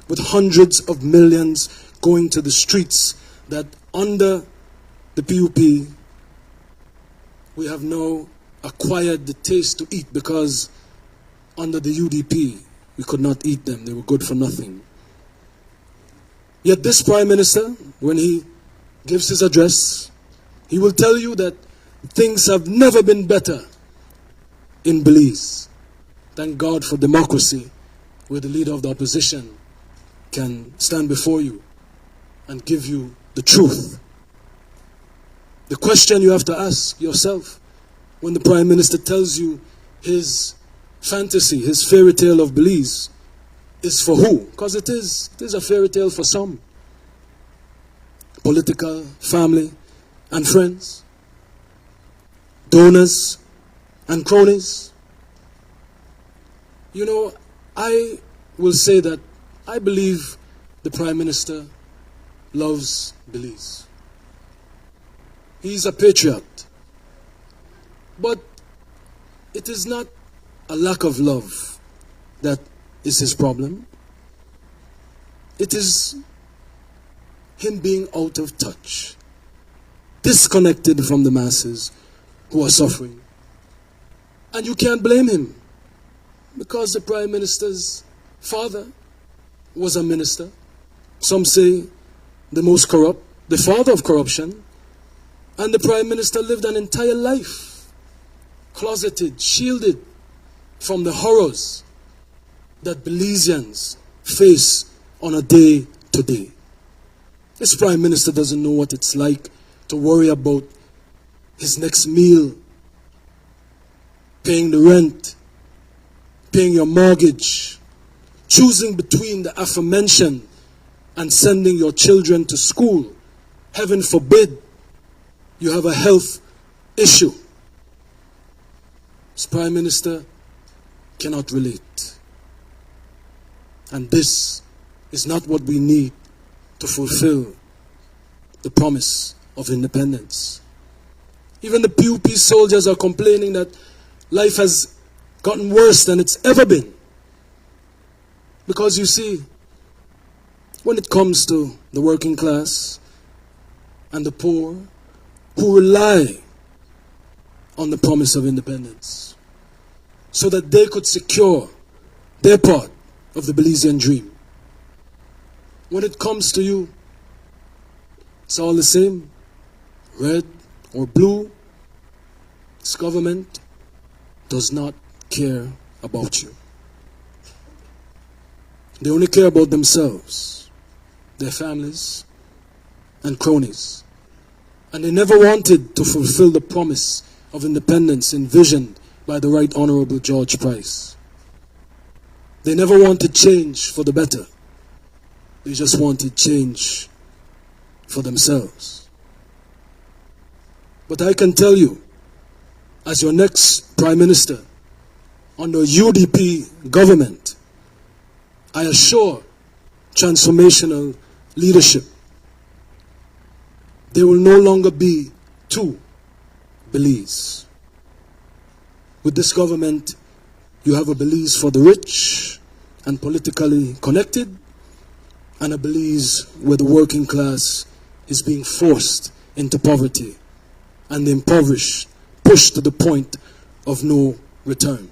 with hundreds of millions going to the streets that under the PUP we have now acquired the taste to eat, because under the UDP we could not eat them. They were good for nothing. Yet this Prime Minister, when he gives his address, he will tell you that things have never been better in Belize. Thank God for democracy where the leader of the opposition can stand before you and give you the truth. The question you have to ask yourself when the Prime Minister tells you his fantasy, his fairy tale of Belize, is for who? Because it is a fairy tale for some. Political, family, and friends. Donors and cronies. You know, I will say that I believe the Prime Minister loves Belize. He's a patriot. But it is not a lack of love that is his problem. It is him being out of touch, disconnected from the masses who are suffering. And you can't blame him, because the Prime Minister's father was a minister. Some say the most corrupt, the father of corruption. And the Prime Minister lived an entire life closeted, shielded from the horrors that Belizeans face on a day-to-day. This Prime Minister doesn't know what it's like to worry about his next meal, paying the rent, paying your mortgage, choosing between the aforementioned and sending your children to school. Heaven forbid you have a health issue. This Prime Minister cannot relate. And this is not what we need to fulfill the promise of independence. Even the PUP soldiers are complaining that life has gotten worse than it's ever been. Because you see, when it comes to the working class and the poor who rely on the promise of independence so that they could secure their part of the Belizean dream, when it comes to you, it's all the same, red or blue. This government does not care about you. They only care about themselves, their families, and cronies. And they never wanted to fulfill the promise of independence envisioned by the Right Honorable George Price. They never wanted change for the better. They just wanted change for themselves. But I can tell you, as your next Prime Minister under UDP government, I assure transformational leadership. There will no longer be two Belize. With this government, you have a Belize for the rich and politically connected, and a Belize where the working class is being forced into poverty and the impoverished pushed to the point of no return.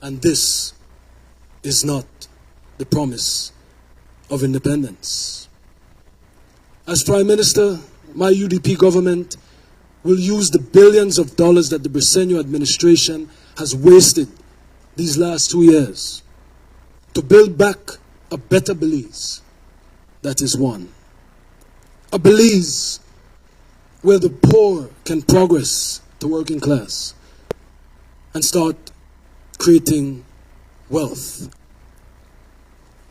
And this is not the promise of independence. As Prime Minister, my UDP government will use the billions of dollars that the Briceño administration has wasted these last 2 years to build back a better Belize that is one. A Belize where the poor can progress to working class and start creating wealth.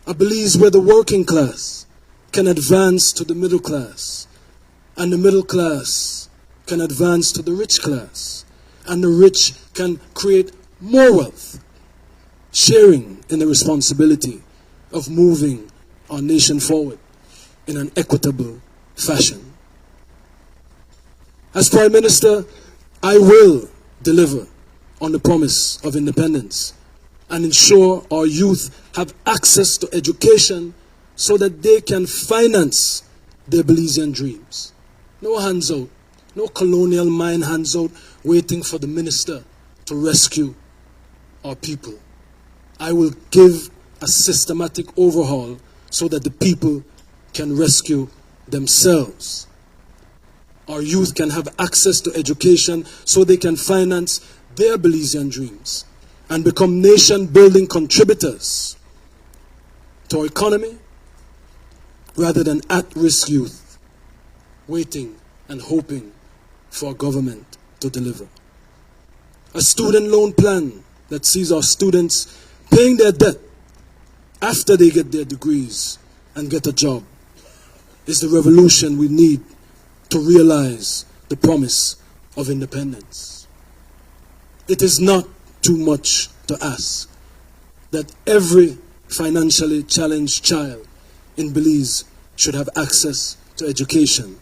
A Belize where the working class can advance to the middle class, and the middle class can advance to the rich class, and the rich can create more wealth, sharing in the responsibility of moving our nation forward in an equitable fashion. As Prime Minister, I will deliver on the promise of independence and ensure our youth have access to education so that they can finance their Belizean dreams. No hands out, no colonial mind hands out waiting for the minister to rescue our people. I will give a systematic overhaul so that the people can rescue themselves. Our youth can have access to education so they can finance their Belizean dreams and become nation-building contributors to our economy rather than at-risk youth waiting and hoping for our government to deliver. A student loan plan that sees our students paying their debt after they get their degrees and get a job is the revolution we need to realize the promise of independence. It is not too much to ask that every financially challenged child in Belize should have access to education.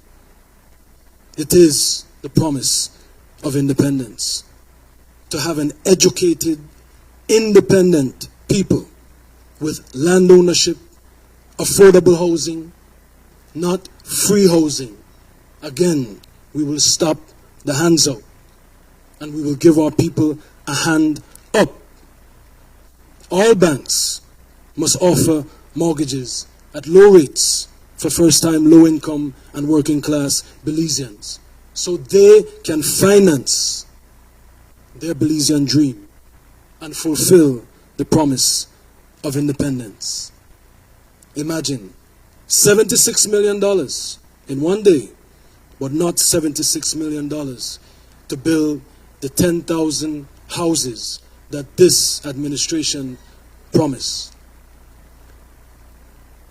It is the promise of independence to have an educated, independent people with land ownership, affordable housing, not free housing. Again, we will stop the hands out and we will give our people a hand up. All banks must offer mortgages at low rates for first-time low-income and working-class Belizeans so they can finance their Belizean dream and fulfill the promise of independence. Imagine $76 million in one day, but not $76 million to build the 10,000 houses that this administration promised.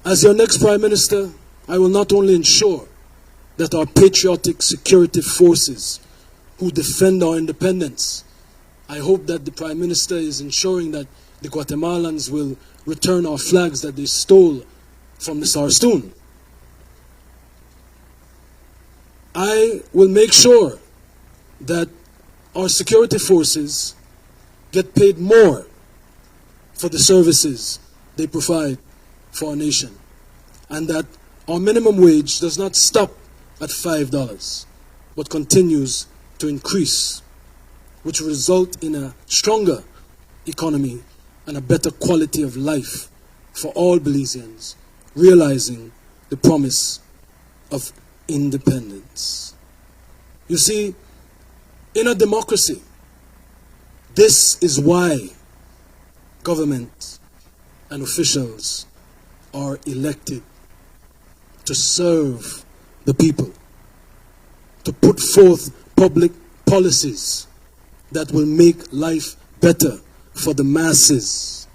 As your next Prime Minister, I will not only ensure that our patriotic security forces who defend our independence, I hope that the Prime Minister is ensuring that the Guatemalans will return our flags that they stole from the Sarstoon. I will make sure that our security forces get paid more for the services they provide for our nation, and that our minimum wage does not stop at $5, but continues to increase, which will result in a stronger economy and a better quality of life for all Belizeans, realizing the promise of independence. You see, in a democracy, this is why government and officials are elected to serve the people, to put forth public policies that will make life better for the masses,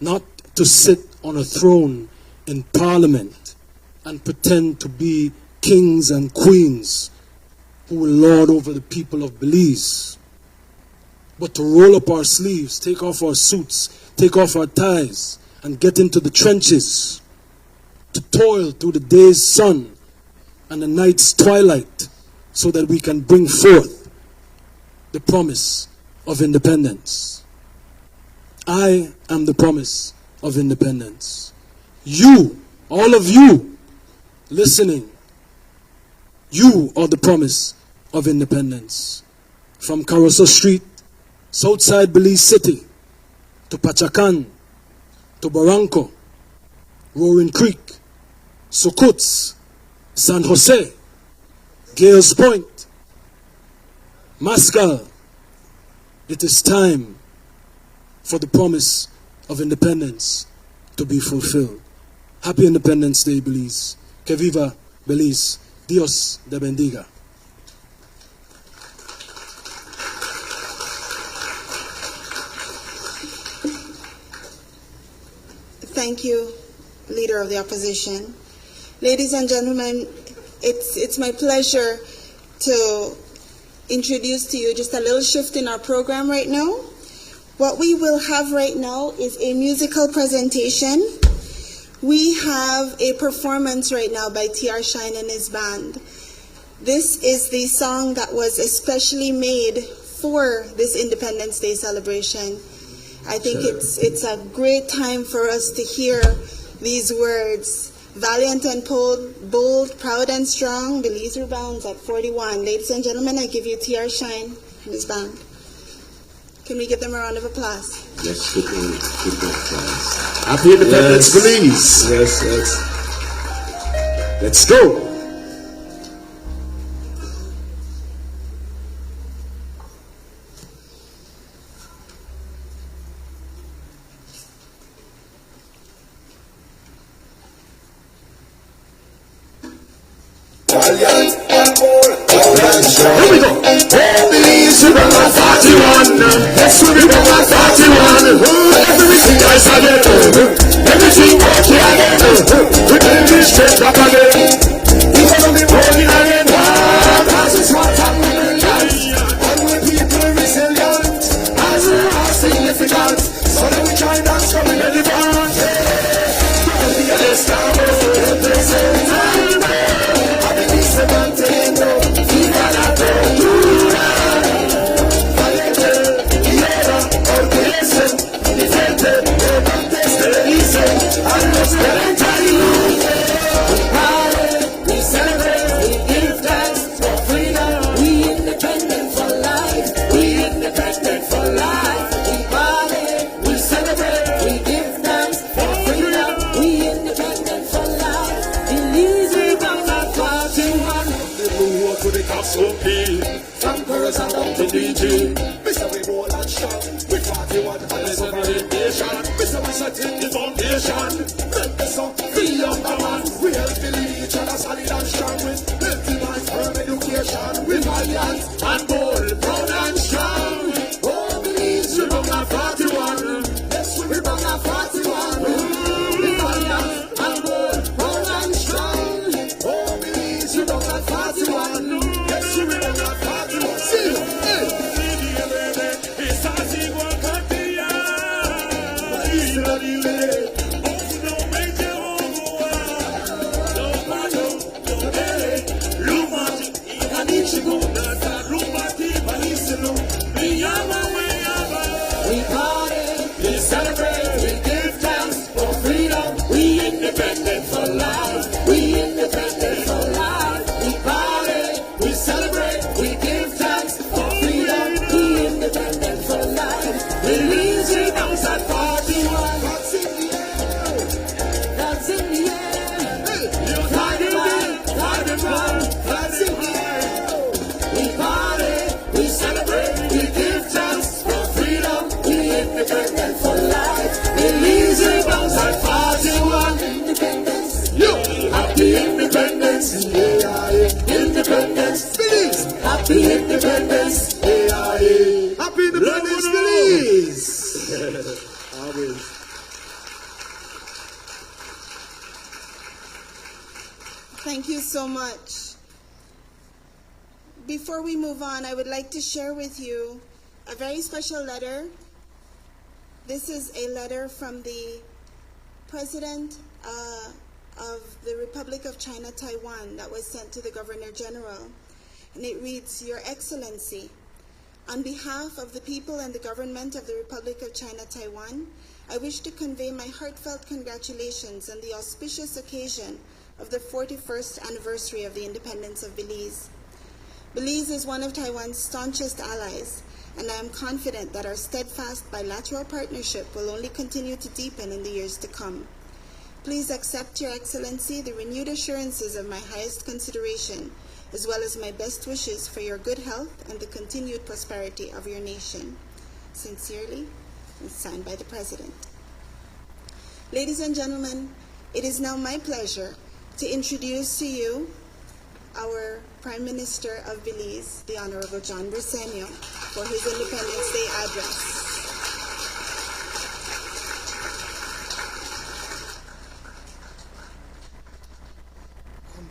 not to sit on a throne in Parliament and pretend to be kings and queens who will lord over the people of Belize, but to roll up our sleeves, take off our suits, take off our ties, and get into the trenches, to toil through the day's sun and the night's twilight so that we can bring forth the promise of independence. I am the promise of independence. You, all of you listening, you are the promise of independence. From Carousel Street, Southside Belize City, to Pachacan, to Barranco, Roaring Creek, Sukuts, San Jose, Gales Point, Mascal. It is time for the promise of independence to be fulfilled. Happy Independence Day, Belize. Que viva Belize. Dios te bendiga. Thank you, Leader of the Opposition. Ladies and gentlemen, it's my pleasure to introduce to you just a little shift in our program right now. What we will have right now is a musical presentation. We have a performance right now by T.R. Shine and his band. This is the song that was especially made for this Independence Day celebration. I think it's a great time for us to hear these words. Valiant and bold, proud and strong, Belize rebounds at 41. Ladies and gentlemen, I give you T.R. Shine and his band. Can we give them a round of applause? Let's give them applause. Happy Independence, Belize. Yes. Let's go. battalions and more. Here we go. All Belize, we bring out 41. Yes, we bring out 41. Everything I said, everything okay again. We bring this straight back again. We gonna be rolling again. Cause it's what I'm living like. And we people resilient. As we are significant. So then we try and come in the front. Don't be a star. Represent time. I think it's a mountain. We gotta go do that. Valiente, Iera, Organization, Defended, Contested, Listen, and let's get into you. We party, we celebrate, we give thanks for freedom. We independent for life. We independent for life. We party, we celebrate, we give thanks for freedom. We independent for life. Belize we bound at 41. People walk with the cops okay. From girls and down to DJ. Mr. We roll and shout. We 41 and the celebration. Mr. We set in the foundation. Let the song free up the man. We help believe each other solid and strong with healthy minds, firm education. We valiant and bold, proud and strong. Oh, Belize, we run at 41. Yes, we run at 41. We valiant and bold, proud and strong. Oh, Belize, we run at 41. Yes, we run at 41. See, hey. We party, we celebrate, we give thanks for freedom. We independent for life. We independent for life. We party, we celebrate, we give thanks for freedom. We independent for life. Belize we bounce at 41. That's in the air. That's in the air. Hey, fly the flag, that's in the air. We party, we celebrate, we give thanks for freedom. We independent for life. Belize we bounce at 41. Independence. Yo, happy independence. Yeah, independence. Belize. Happy independence. Yeah, happy independence. Belize. Thank you so much. Before we move on, I would like to share with you a very special letter. This is a letter from the President of the Republic of China, Taiwan, that was sent to the Governor General. And it reads, Your Excellency, on behalf of the people and the government of the Republic of China, Taiwan, I wish to convey my heartfelt congratulations on the auspicious occasion of the 41st anniversary of the independence of Belize. Belize is one of Taiwan's staunchest allies, and I am confident that our steadfast bilateral partnership will only continue to deepen in the years to come. Please accept, Your Excellency, the renewed assurances of my highest consideration, as well as my best wishes for your good health and the continued prosperity of your nation. Sincerely, and signed by the President. Ladies and gentlemen, it is now my pleasure to introduce to you our Prime Minister of Belize, the Honorable John Briceño, for his Independence Day address.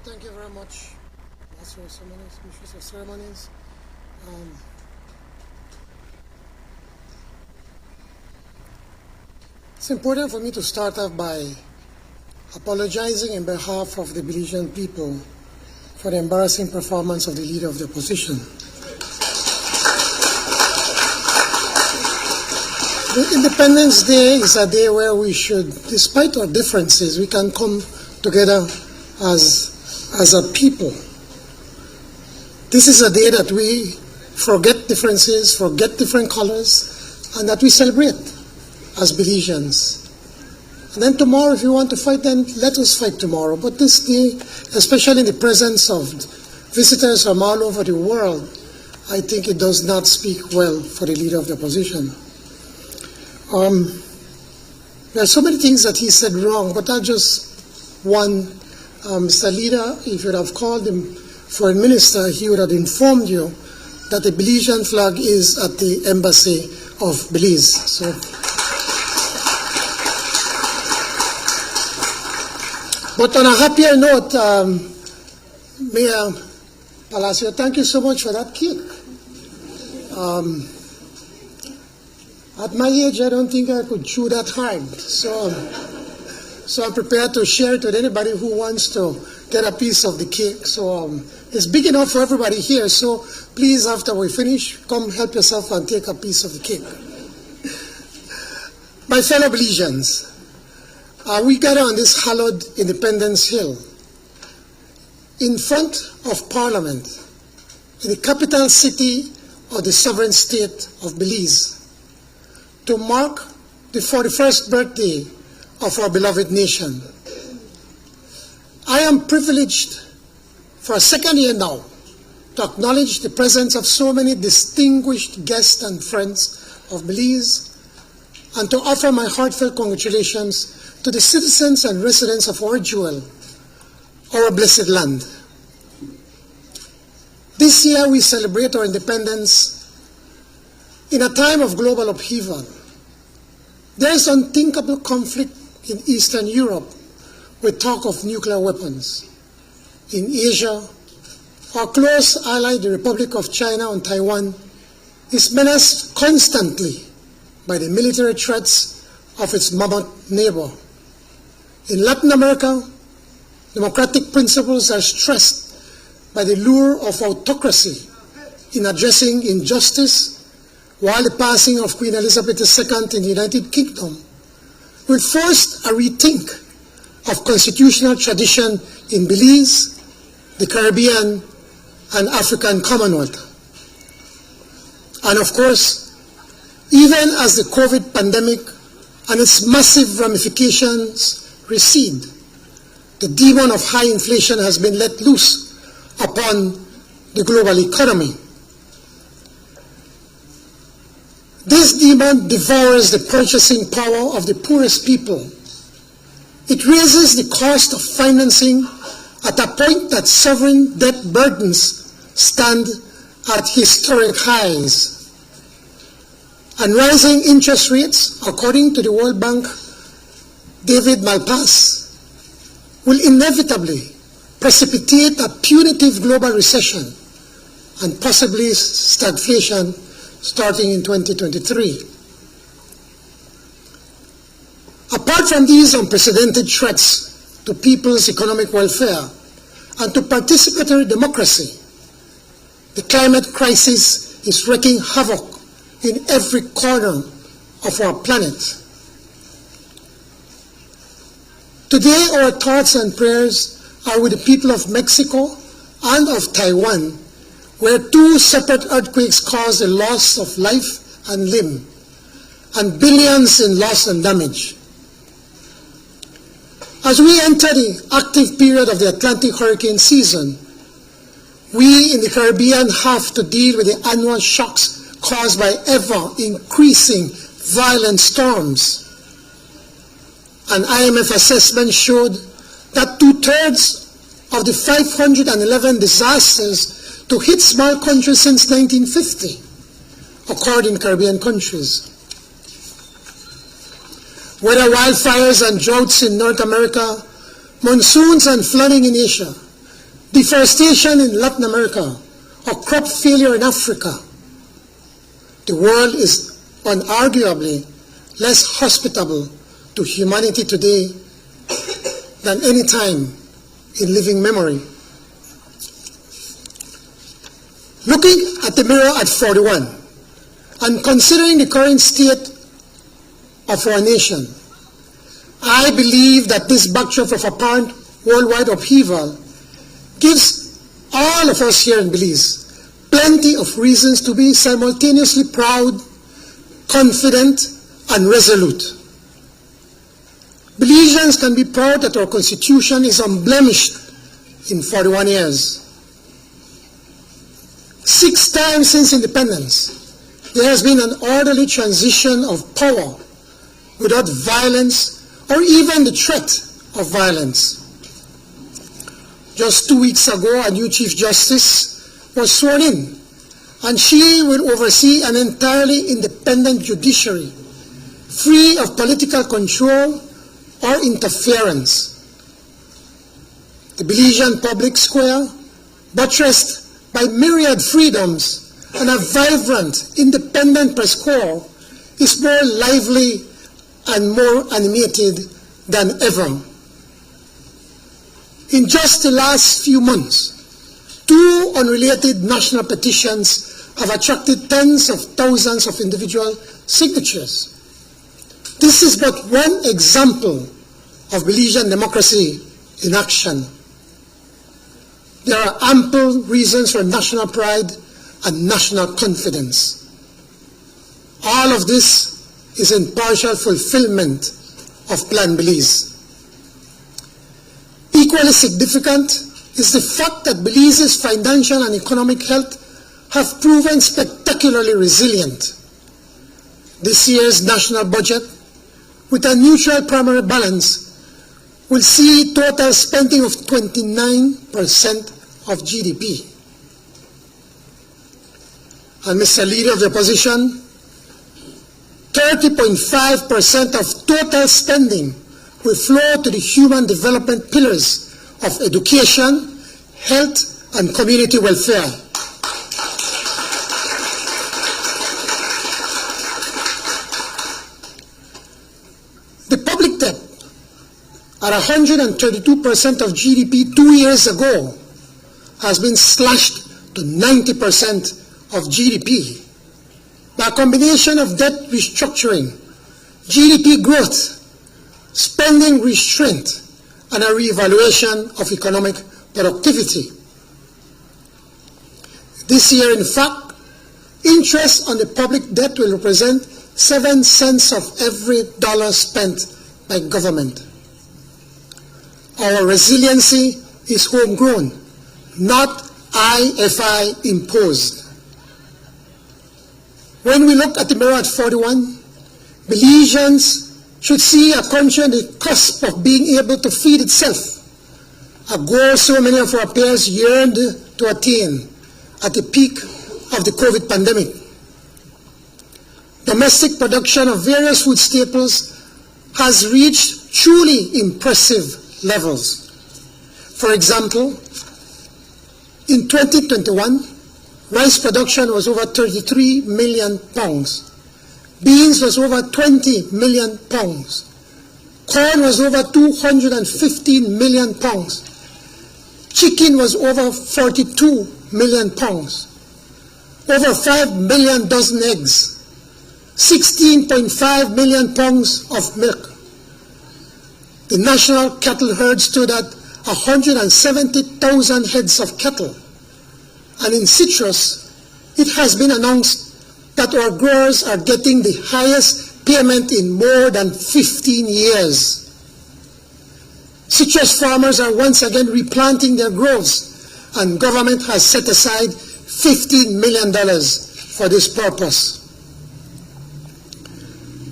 Thank you very much, Master of Ceremonies, Mistress of Ceremonies. It's important for me to start off by apologizing on behalf of the Belizean people for the embarrassing performance of the leader of the opposition. The Independence Day is a day where we should, despite our differences, we can come together as a people. This is a day that we forget differences, forget different colors, and that we celebrate as Belizeans. And then tomorrow, if you want to fight, then let us fight tomorrow. But this day, especially in the presence of visitors from all over the world, I think it does not speak well for the leader of the opposition. There are so many things that he said wrong, but I'll just one. Mr. Leader, if you would have called him foreign minister, he would have informed you that the Belizean flag is at the embassy of Belize. So, but on a happier note, Mayor Palacio, thank you so much for that cake. At my age, I don't think I could chew that hard. So I'm prepared to share it with anybody who wants to get a piece of the cake. So it's big enough for everybody here. So please, after we finish, come help yourself and take a piece of the cake. My fellow Belizeans, we gather on this hallowed Independence Hill in front of Parliament in the capital city of the sovereign state of Belize to mark the 41st birthday of our beloved nation. I am privileged for a second year now to acknowledge the presence of so many distinguished guests and friends of Belize and to offer my heartfelt congratulations to the citizens and residents of our jewel, our blessed land. This year we celebrate our independence in a time of global upheaval. There is unthinkable conflict in Eastern Europe with talk of nuclear weapons. In Asia, our close ally, the Republic of China and Taiwan, is menaced constantly by the military threats of its mammoth neighbor. In Latin America, democratic principles are stressed by the lure of autocracy in addressing injustice, while the passing of Queen Elizabeth II in the United Kingdom will force a rethink of constitutional tradition in Belize, the Caribbean, and African Commonwealth. And of course, even as the COVID pandemic and its massive ramifications recede, the demon of high inflation has been let loose upon the global economy. This demon devours the purchasing power of the poorest people. It raises the cost of financing at a point that sovereign debt burdens stand at historic highs. And rising interest rates, according to the World Bank, David Malpass, will inevitably precipitate a punitive global recession and possibly stagflation starting in 2023. Apart from these unprecedented threats to people's economic welfare and to participatory democracy, the climate crisis is wreaking havoc in every corner of our planet. Today, our thoughts and prayers are with the people of Mexico and of Taiwan, where two separate earthquakes caused the loss of life and limb, and billions in loss and damage. As we enter the active period of the Atlantic hurricane season, we in the Caribbean have to deal with the annual shocks caused by ever-increasing violent storms. An IMF assessment showed that 2/3 of the 511 disasters to hit small countries since 1950 occurred in Caribbean countries. Whether wildfires and droughts in North America, monsoons and flooding in Asia, deforestation in Latin America, or crop failure in Africa, the world is unarguably less hospitable to humanity today than any time in living memory. Looking at the mirror at 41 and considering the current state of our nation, I believe that this backdrop of apparent worldwide upheaval gives all of us here in Belize plenty of reasons to be simultaneously proud, confident, and resolute. Belizeans can be proud that our Constitution is unblemished in 41 years. 6 times since independence, there has been an orderly transition of power without violence or even the threat of violence. Just 2 weeks ago, a new Chief Justice was sworn in, and she will oversee an entirely independent judiciary, free of political control or interference. The Belizean public square, buttressed by myriad freedoms and a vibrant, independent press corps, is more lively and more animated than ever. In just the last few months, 2 unrelated national petitions have attracted tens of thousands of individual signatures. This is but one example of Belizean democracy in action. There are ample reasons for national pride and national confidence. All of this is in partial fulfillment of Plan Belize. Equally significant is the fact that Belize's financial and economic health have proven spectacularly resilient. This year's national budget, with a neutral primary balance, will see total spending of 29% of GDP. And Mr. Leader of the Opposition, 30.5% of total spending will flow to the human development pillars of education, health, and community welfare. The public debt, at 132% of GDP 2 years ago, has been slashed to 90% of GDP by a combination of debt restructuring, GDP growth, spending restraint, and a reevaluation of economic productivity. This year, in fact, interest on the public debt will represent 7 cents of every dollar spent by government. Our resiliency is homegrown, not IFI imposed. When we look at the mirror at 41, Belizeans should see a country on the cusp of being able to feed itself, a goal so many of our peers yearned to attain at the peak of the COVID pandemic. Domestic production of various food staples has reached truly impressive levels. For example, in 2021, rice production was over 33 million pounds. Beans was over 20 million pounds. Corn was over 215 million pounds. Chicken was over 42 million pounds. Over 5 million dozen eggs. 16.5 million pounds of milk. The national cattle herd stood at 170,000 heads of cattle. And in citrus, it has been announced that our growers are getting the highest payment in more than 15 years. Citrus farmers are once again replanting their groves, and government has set aside $15 million for this purpose.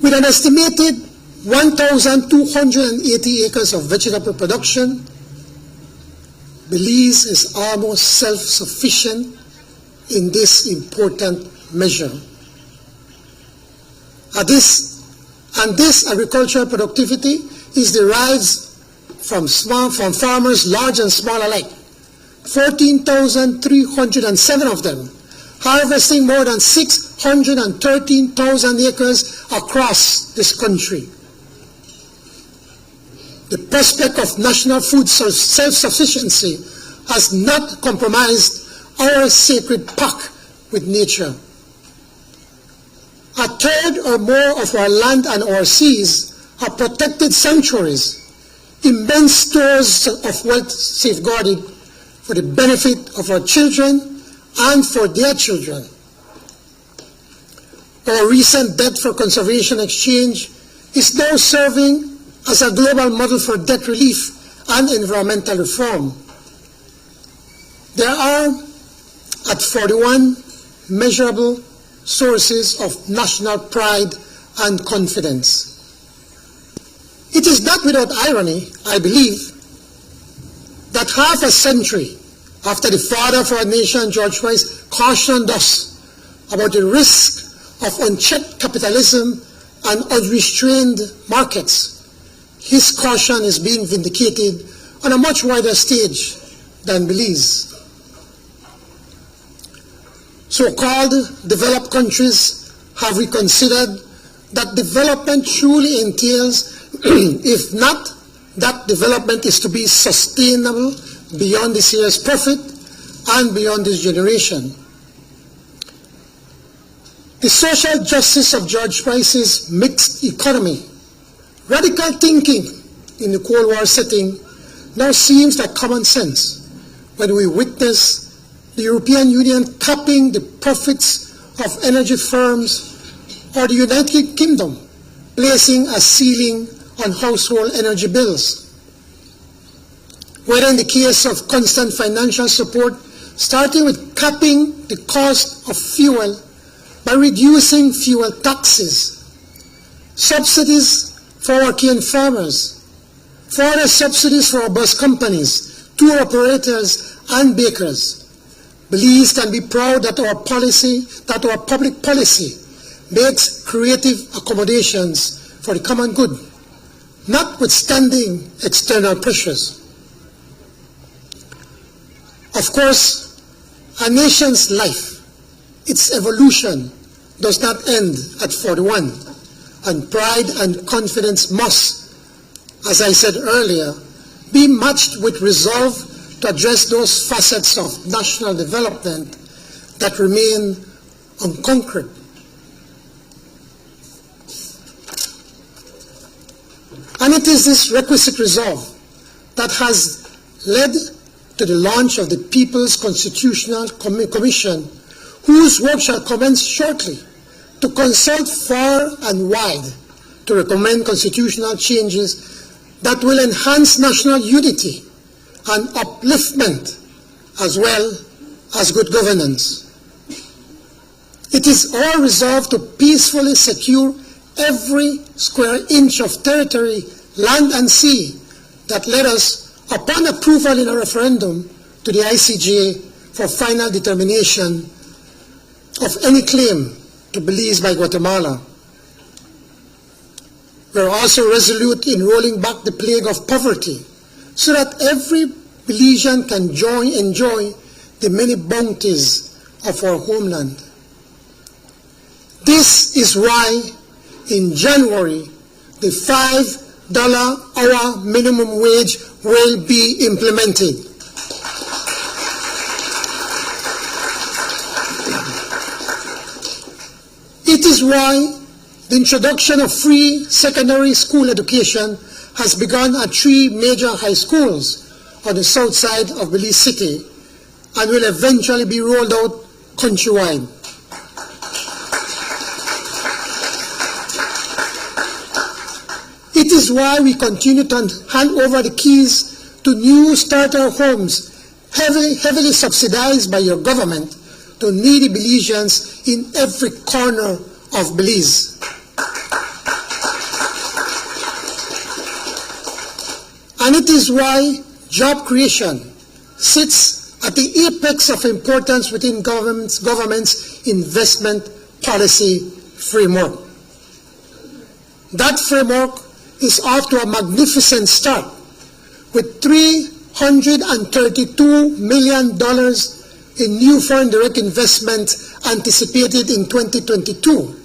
With an estimated 1,280 acres of vegetable production, Belize is almost self-sufficient in this important measure. This agricultural productivity is derived from farmers large and small alike, 14,307 of them, harvesting more than 613,000 acres across this country. The prospect of national food self-sufficiency has not compromised our sacred pact with nature. A third or more of our land and our seas are protected sanctuaries, immense stores of wealth safeguarded for the benefit of our children and for their children. Our recent debt for conservation exchange is now serving as a global model for debt relief and environmental reform. There are, at 41, measurable sources of national pride and confidence. It is not without irony, I believe, that half a century after the father of our nation, George Rice, cautioned us about the risk of unchecked capitalism and unrestrained markets, his caution is being vindicated on a much wider stage than Belize. So-called developed countries have reconsidered that development truly entails, if not that development is to be sustainable beyond this year's profit and beyond this generation. The social justice of George Rice's mixed economy, radical thinking in the Cold War setting now seems like common sense when we witness the European Union capping the profits of energy firms, or the United Kingdom placing a ceiling on household energy bills. Whether in the case of constant financial support, starting with capping the cost of fuel by reducing fuel taxes, subsidies for our cane farmers, further subsidies for our bus companies, tour operators, and bakers. Belize can be proud that our public policy makes creative accommodations for the common good, notwithstanding external pressures. Of course, a nation's life, its evolution, does not end at 41, and pride and confidence must, as I said earlier, be matched with resolve to address those facets of national development that remain unconquered. And it is this requisite resolve that has led to the launch of the People's Constitutional Commission, whose work shall commence shortly, to consult far and wide to recommend constitutional changes that will enhance national unity and upliftment as well as good governance. It is our resolve to peacefully secure every square inch of territory, land and sea that led us, upon approval in a referendum, to the ICJ for final determination of any claim to Belize by Guatemala. We are also resolute in rolling back the plague of poverty so that every Belizean can enjoy the many bounties of our homeland. This is why in January, the $5 minimum wage will be implemented. It is why the introduction of free secondary school education has begun at 3 major high schools on the south side of Belize City and will eventually be rolled out countrywide. It is why we continue to hand over the keys to new starter homes heavily subsidized by your government to needy Belizeans in every corner of Belize. And it is why job creation sits at the apex of importance within government's investment policy framework. That framework is off to a magnificent start with $332 million in new foreign direct investment anticipated in 2022,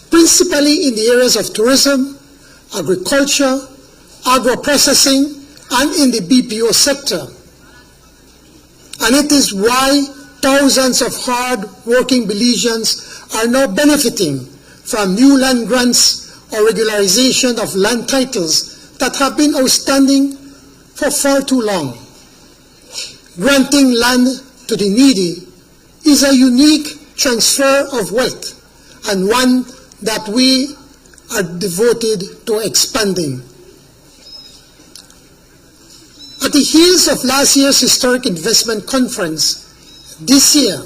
principally in the areas of tourism, agriculture, agro-processing, and in the BPO sector. And it is why thousands of hard-working Belizeans are now benefiting from new land grants or regularization of land titles that have been outstanding for far too long. Granting land to the needy is a unique transfer of wealth and one that we are devoted to expanding. At the heels of last year's historic investment conference, this year,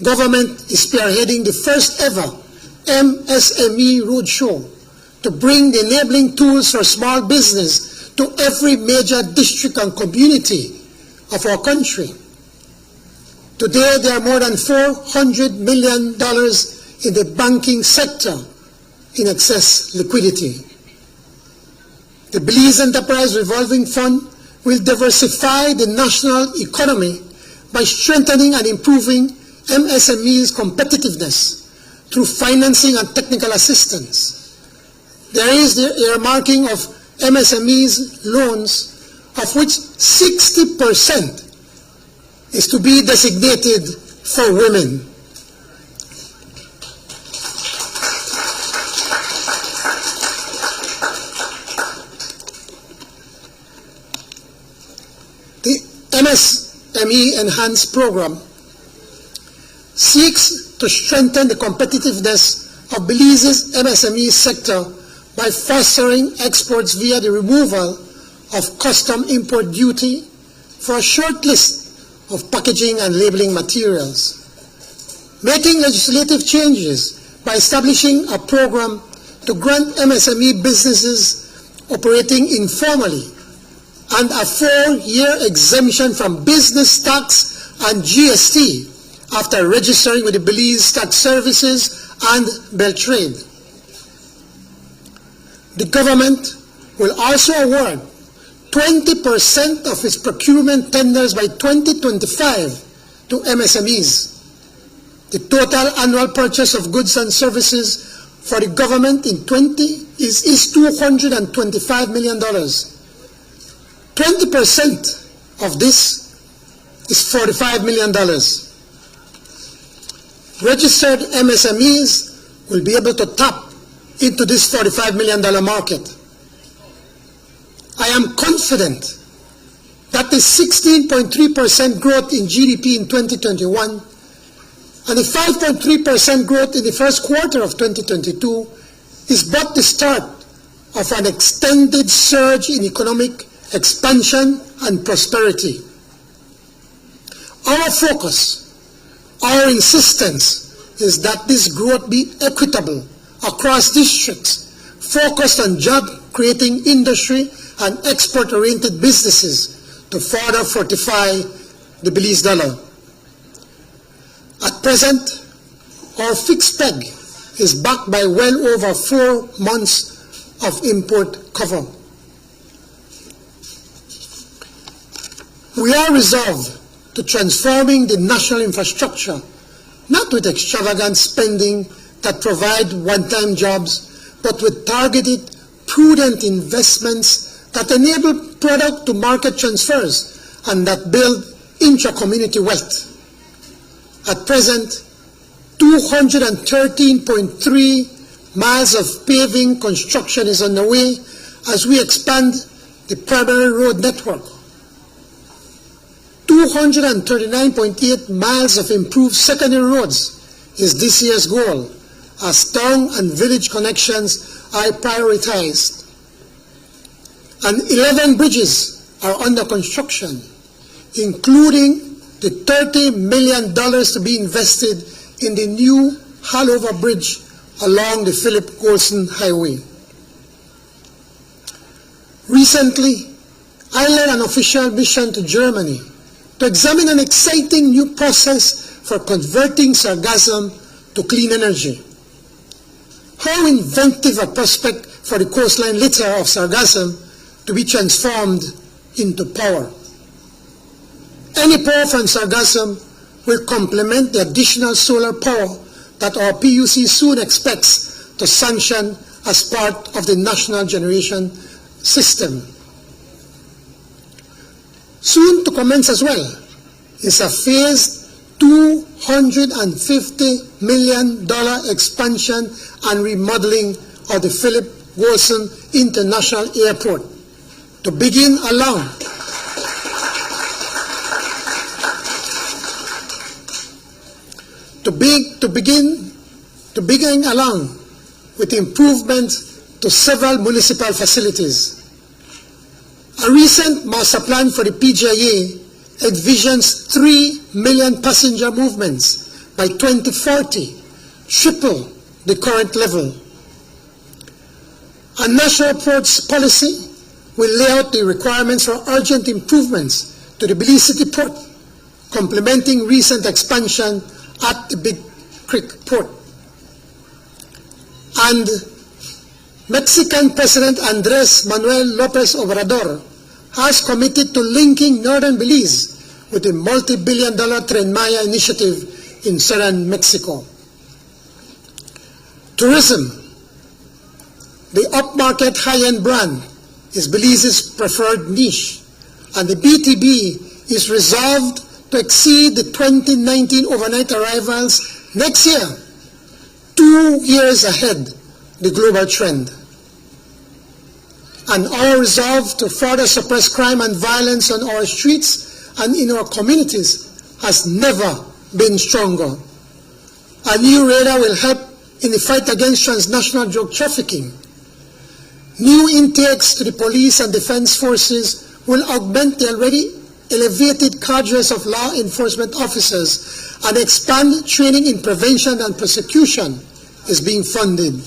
government is spearheading the first ever MSME roadshow to bring the enabling tools for small business to every major district and community of our country. Today, there are more than $400 million in the banking sector in excess liquidity. The Belize Enterprise Revolving Fund will diversify the national economy by strengthening and improving MSMEs' competitiveness through financing and technical assistance. There is the earmarking of MSMEs loans, of which 60% is to be designated for women. The MSME Enhanced Program seeks to strengthen the competitiveness of Belize's MSME sector by fostering exports via the removal of custom import duty for a short list of packaging and labeling materials, making legislative changes by establishing a program to grant MSME businesses operating informally and a 4-year exemption from business tax and GST after registering with the Belize Tax Services and Beltrade. The government will also award 20% of its procurement tenders by 2025 to MSMEs. The total annual purchase of goods and services for the government in is $225 million. 20% of this is $45 million. Registered MSMEs will be able to tap into this $45 million market. I am confident that the 16.3% growth in GDP in 2021 and the 5.3% growth in the first quarter of 2022 is but the start of an extended surge in economic expansion and prosperity. Our focus, our insistence is that this growth be equitable across districts, focused on job-creating industry and export-oriented businesses to further fortify the Belize dollar. At present, our fixed peg is backed by well over 4 months of import cover. We are resolved to transforming the national infrastructure, not with extravagant spending that provide one-time jobs, but with targeted, prudent investments that enable product-to-market transfers and that build intra-community wealth. At present, 213.3 miles of paving construction is underway as we expand the primary road network. 239.8 miles of improved secondary roads is this year's goal, as town and village connections are prioritized. And 11 bridges are under construction, including the $30 million to be invested in the new Halover Bridge along the Philip Golson Highway. Recently, I led an official mission to Germany to examine an exciting new process for converting sargassum to clean energy. How inventive a prospect for the coastline litter of sargassum to be transformed into power. Any power from sargassum will complement the additional solar power that our PUC soon expects to sanction as part of the national generation system. Soon to commence as well is a phased $250 million expansion and remodeling of the Philip Golson International Airport to begin along with improvements to several municipal facilities. A recent master plan for the PGIA envisions 3 million passenger movements by 2040, triple the current level. A national ports policy will lay out the requirements for urgent improvements to the Belize City Port, complementing recent expansion at the Big Creek Port. And Mexican President Andrés Manuel López Obrador has committed to linking northern Belize with the multi-billion-dollar Tren Maya initiative in southern Mexico. Tourism, the upmarket high-end brand, is Belize's preferred niche, and the BTB is resolved to exceed the 2019 overnight arrivals next year, 2 years ahead the global trend. And our resolve to further suppress crime and violence on our streets and in our communities has never been stronger. A new radar will help in the fight against transnational drug trafficking. New intakes to the police and defense forces will augment the already elevated cadres of law enforcement officers and expand training in prevention and prosecution is being funded.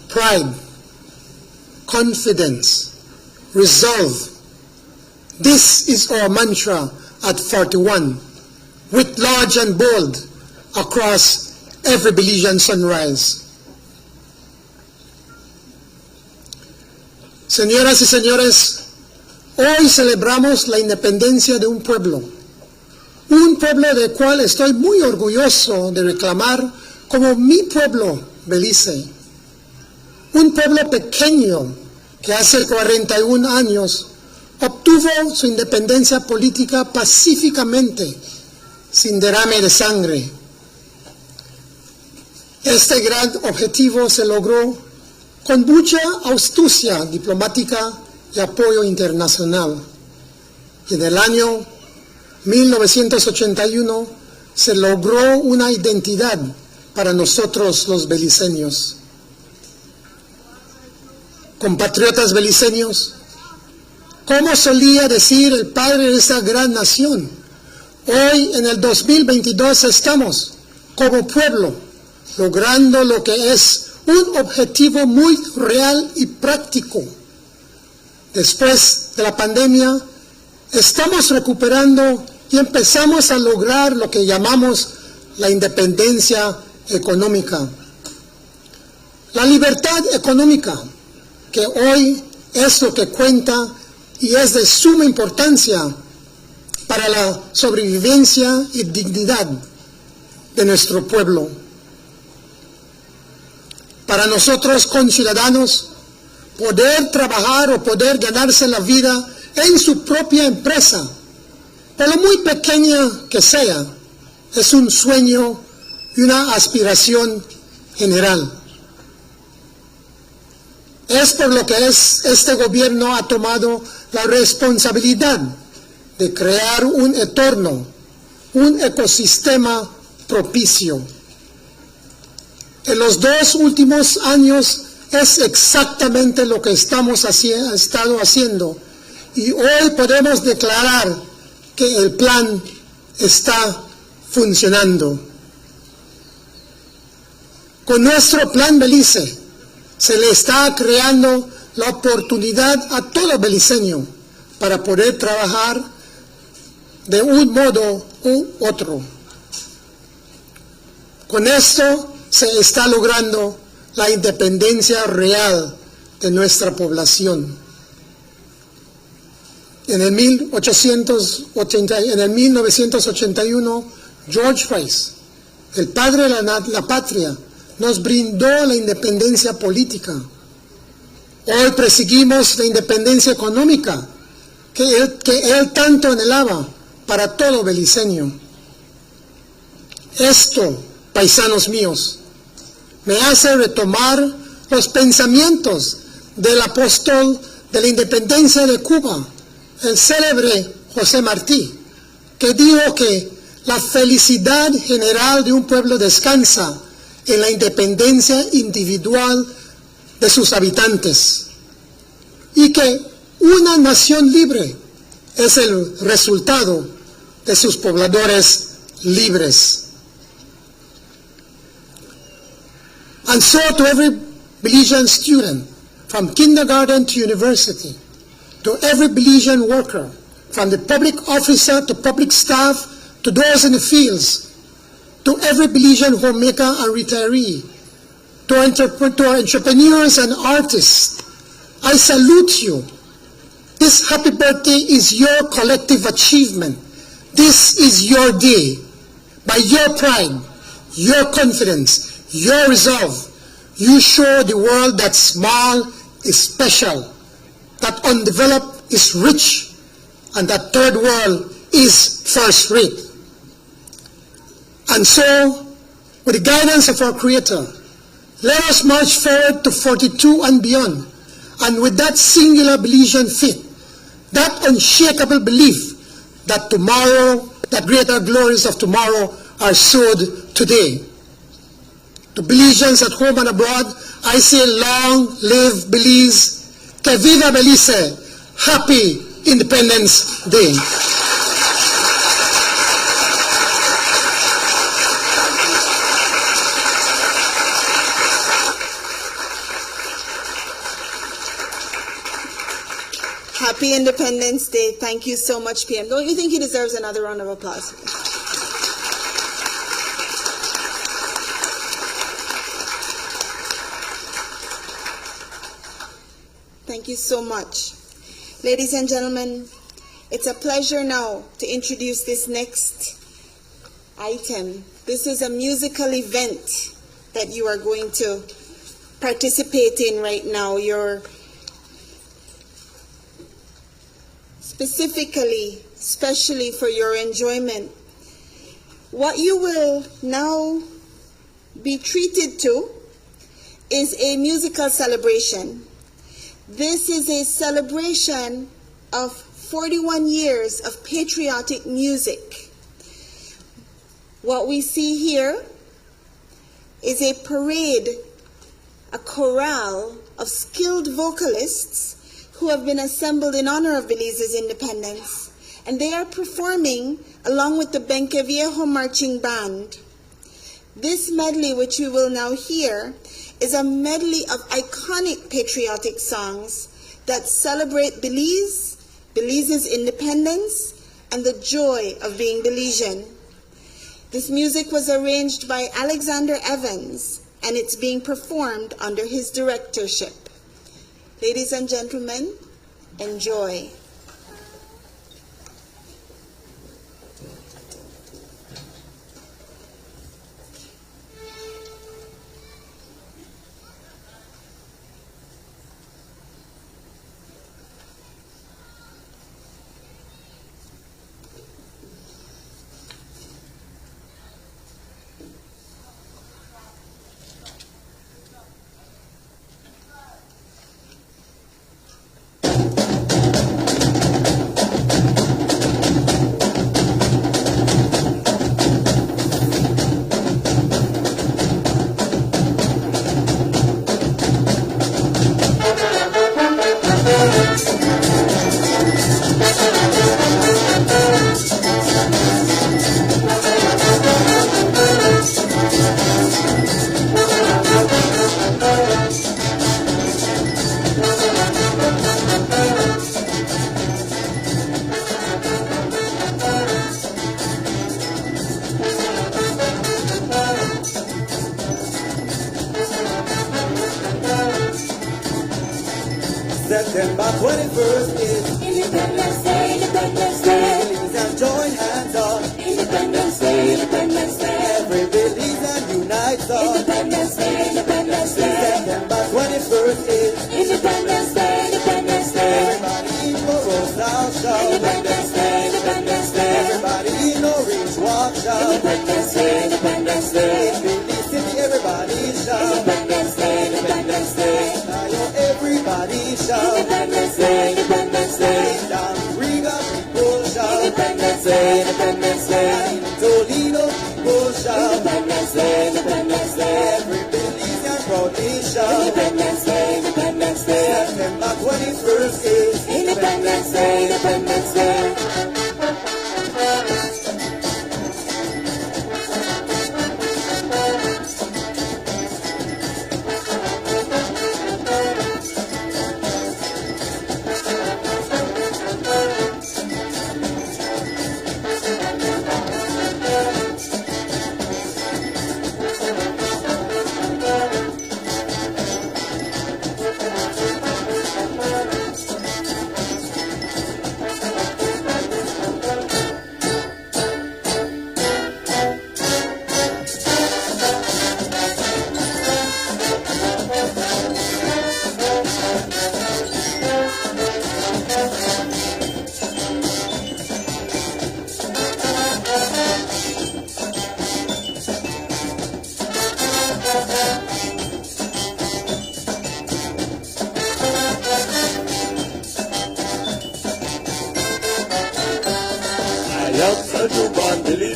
Pride, confidence, resolve. This is our mantra at 41, with large and bold across every Belizean sunrise. Señoras y señores, hoy celebramos la independencia de un pueblo del cual estoy muy orgulloso de reclamar como mi pueblo, Belice. Un pueblo pequeño que hace 41 años obtuvo su independencia política pacíficamente, sin derrame de sangre. Este gran objetivo se logró con mucha astucia diplomática y apoyo internacional. Y en el año 1981 se logró una identidad para nosotros los beliceños. Compatriotas beliceños, como solía decir el padre de esta gran nación, hoy en el 2022 estamos como pueblo logrando lo que es un objetivo muy real y práctico. Después de la pandemia, estamos recuperando y empezamos a lograr lo que llamamos la independencia económica. La libertad económica, que hoy es lo que cuenta y es de suma importancia para la sobrevivencia y dignidad de nuestro pueblo. Para nosotros, conciudadanos, poder trabajar o poder ganarse la vida en su propia empresa, por lo muy pequeña que sea, es un sueño y una aspiración general. Es por lo que este gobierno ha tomado la responsabilidad de crear un entorno, un ecosistema propicio. En los 2 últimos años es exactamente lo que estamos estado haciendo, y hoy podemos declarar que el plan está funcionando. Con nuestro plan Belice se le está creando la oportunidad a todo beliceño para poder trabajar de un modo u otro. Con esto se está logrando la independencia real de nuestra población. En el 1981, George Rice, el padre de la patria, nos brindó la independencia política. Hoy perseguimos la independencia económica que él tanto anhelaba para todo beliceño. Esto, paisanos míos, me hace retomar los pensamientos del apóstol de la independencia de Cuba, el célebre José Martí, que dijo que la felicidad general de un pueblo descansa en la independencia individual de sus habitantes, y que una nación libre es el resultado de sus pobladores libres. And so to every Belizean student, from kindergarten to university, to every Belizean worker, from the public officer to public staff to those in the fields, to every Belizean homemaker and retiree, to entrepreneurs and artists, I salute you. This happy birthday is your collective achievement. This is your day. By your pride, your confidence, your resolve, you show the world that small is special, that undeveloped is rich, and that third world is first rate. And so, with the guidance of our Creator, let us march forward to 42 and beyond, and with that singular Belizean faith, that unshakable belief that tomorrow, that greater glories of tomorrow are sowed today. To Belizeans at home and abroad, I say long live Belize, que viva Belize, happy Independence Day. Happy Independence Day. Thank you so much, PM. Don't you think he deserves another round of applause? Thank you so much. Ladies and gentlemen, it's a pleasure now to introduce this next item. This is a musical event that you are going to participate in right now. You're especially for your enjoyment. What you will now be treated to is a musical celebration. This is a celebration of 41 years of patriotic music. What we see here is a parade, a chorale of skilled vocalists who have been assembled in honor of Belize's independence, and they are performing along with the Benque Viejo Marching Band. This medley, which you will now hear, is a medley of iconic patriotic songs that celebrate Belize's independence, and the joy of being Belizean. This music was arranged by Alexander Evans, and it's being performed under his directorship. Ladies and gentlemen, enjoy. September 21st is Independence Day, Independence Day. Belizean join hands on. Independence Day, Independence Day. Every Belizean unites on. Independence Day, Independence Day. September 21st is Independence Day, Independence Day. everybody in Coral South shout. Independence Day, Independence Day. Everybody in Orange Walk shout. Independence Day, Independence Day. In Belize City everybody shout. Independence Day, Independence Day. Now everybody shout. Independence Day, Independence Day. Down Riga people shout. Independence Day, Independence Day. In Toledo people shout. Independence Day, Independence Day. Every Belizean proudly shout. Independence Day, Independence Day. September 21st is Independence Day, Independence Day.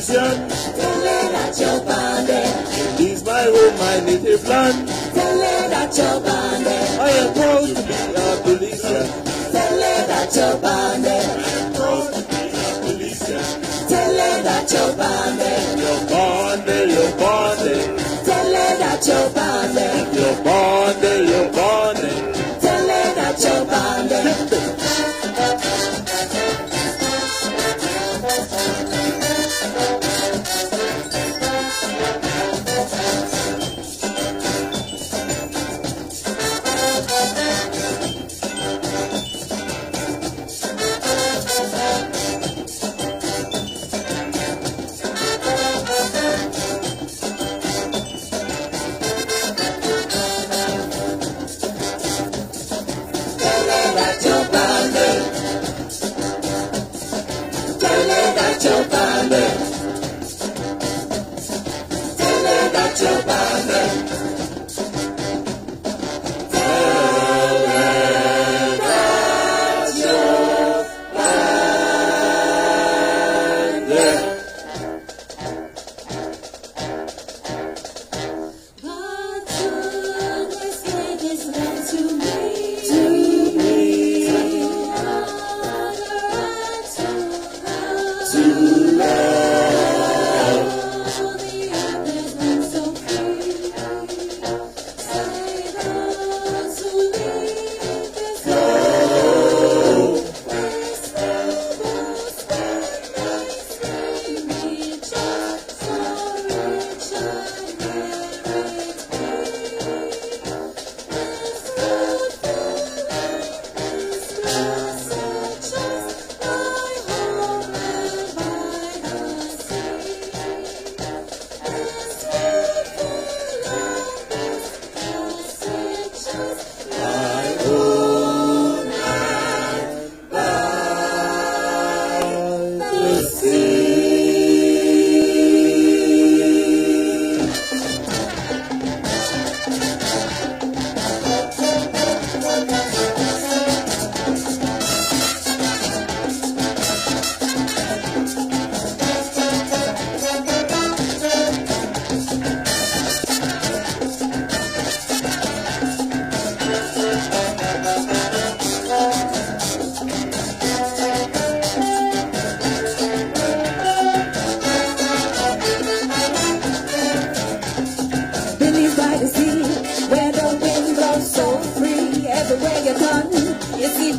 Belizean. Tell her that you're bonded. Belize my home, my native land. Tell her that you're bonded. I am proud to be a Belizean. Tell her that you're bonded. Proud to be a Belizean. Tell her that you're bonded. You're bonded, you're bonded. Tell her that you're bonded. You're bonded, you're bonded. Tell her that you're bonded.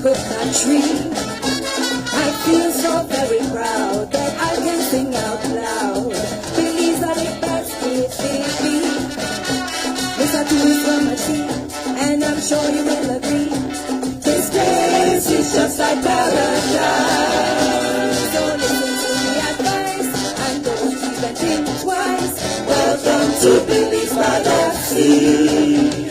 coconut tree. I feel so very proud that I can sing out loud. Belize are the best baby. This a tool from a tree, and I'm sure you will agree. This place is just like paradise. So listen to the advice and don't even think twice. Welcome to Belize by the sea.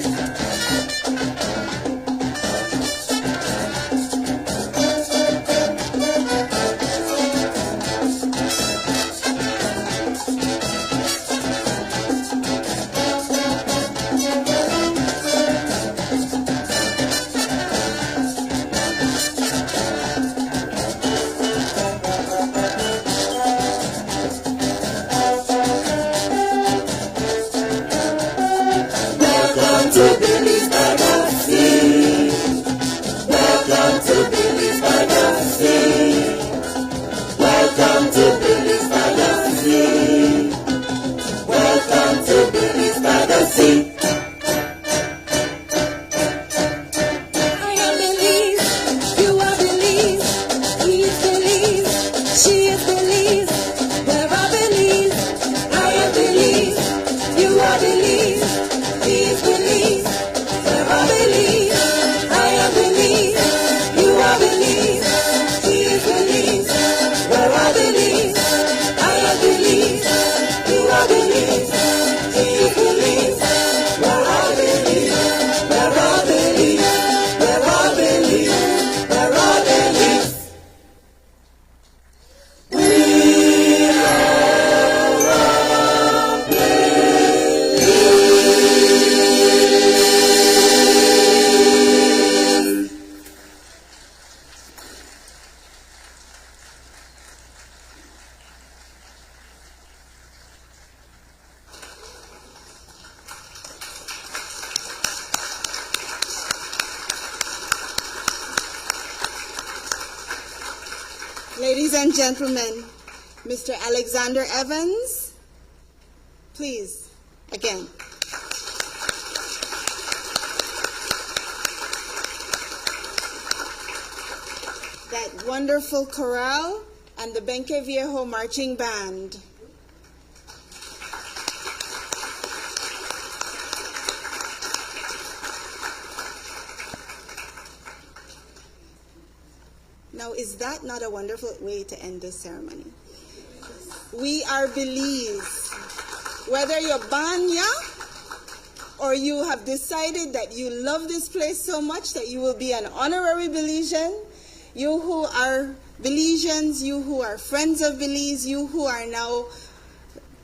Ladies and gentlemen, Mr. Alexander Evans, please, again. That wonderful chorale and the Benque Viejo marching band. Now, is that not a wonderful way to end this ceremony? We are Belize. Whether you're Banya or you have decided that you love this place so much that you will be an honorary Belizean, you who are Belizeans, you who are friends of Belize, you who are now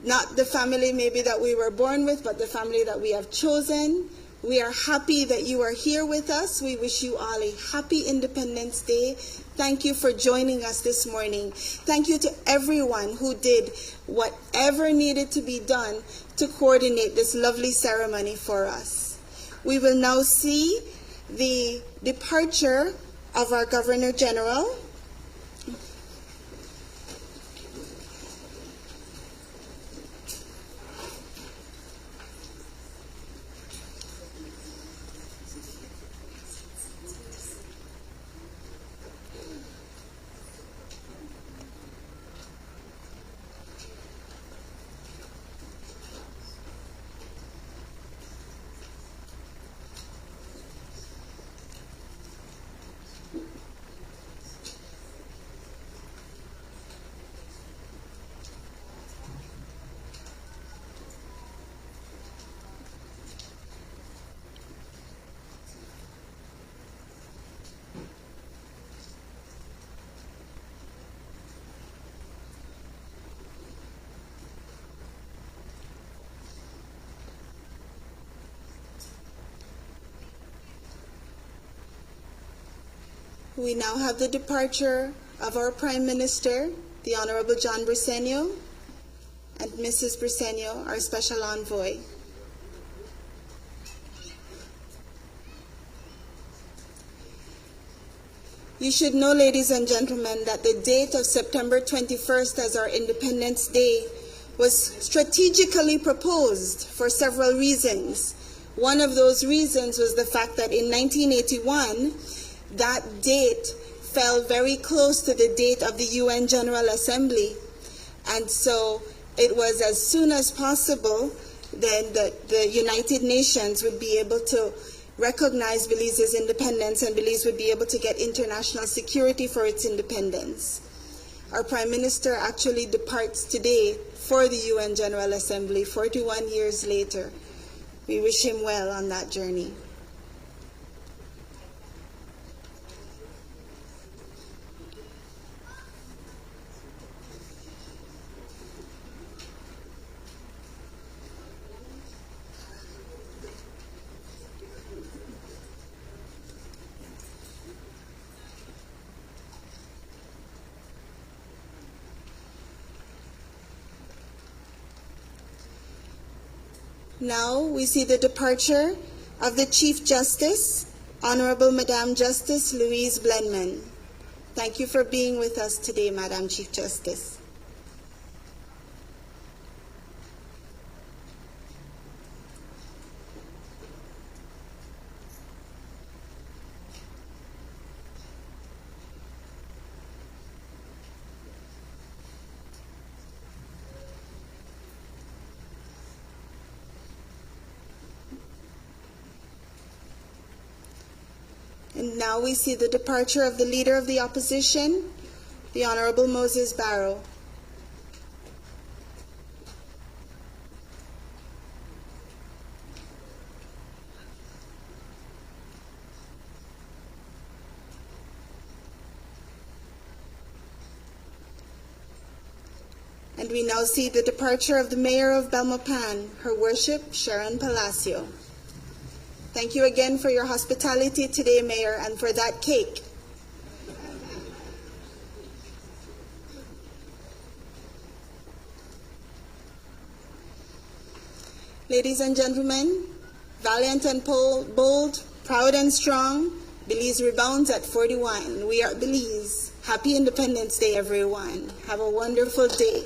not the family maybe that we were born with, but the family that we have chosen, we are happy that you are here with us. We wish you all a happy Independence Day. Thank you for joining us this morning. Thank you to everyone who did whatever needed to be done to coordinate this lovely ceremony for us. We will now see the departure of our Governor General. We now have the departure of our Prime Minister, the Honorable John Briceño, and Mrs. Briceño, our Special Envoy. You should know, ladies and gentlemen, that the date of September 21st as our Independence Day was strategically proposed for several reasons. One of those reasons was the fact that in 1981, that date fell very close to the date of the UN General Assembly. And so it was as soon as possible then that the United Nations would be able to recognize Belize's independence and Belize would be able to get international security for its independence. Our Prime Minister actually departs today for the UN General Assembly 41 years later. We wish him well on that journey. Now we see the departure of the Chief Justice, Honorable Madame Justice Louise Blenman. Thank you for being with us today, Madam Chief Justice. And now we see the departure of the Leader of the Opposition, the Honorable Moses Barrow. And we now see the departure of the Mayor of Belmopan, Her Worship Sharon Palacio. Thank you again for your hospitality today, Mayor, and for that cake. Ladies and gentlemen, valiant and bold, proud and strong, Belize rebounds at 41. We are Belize. Happy Independence Day, everyone. Have a wonderful day.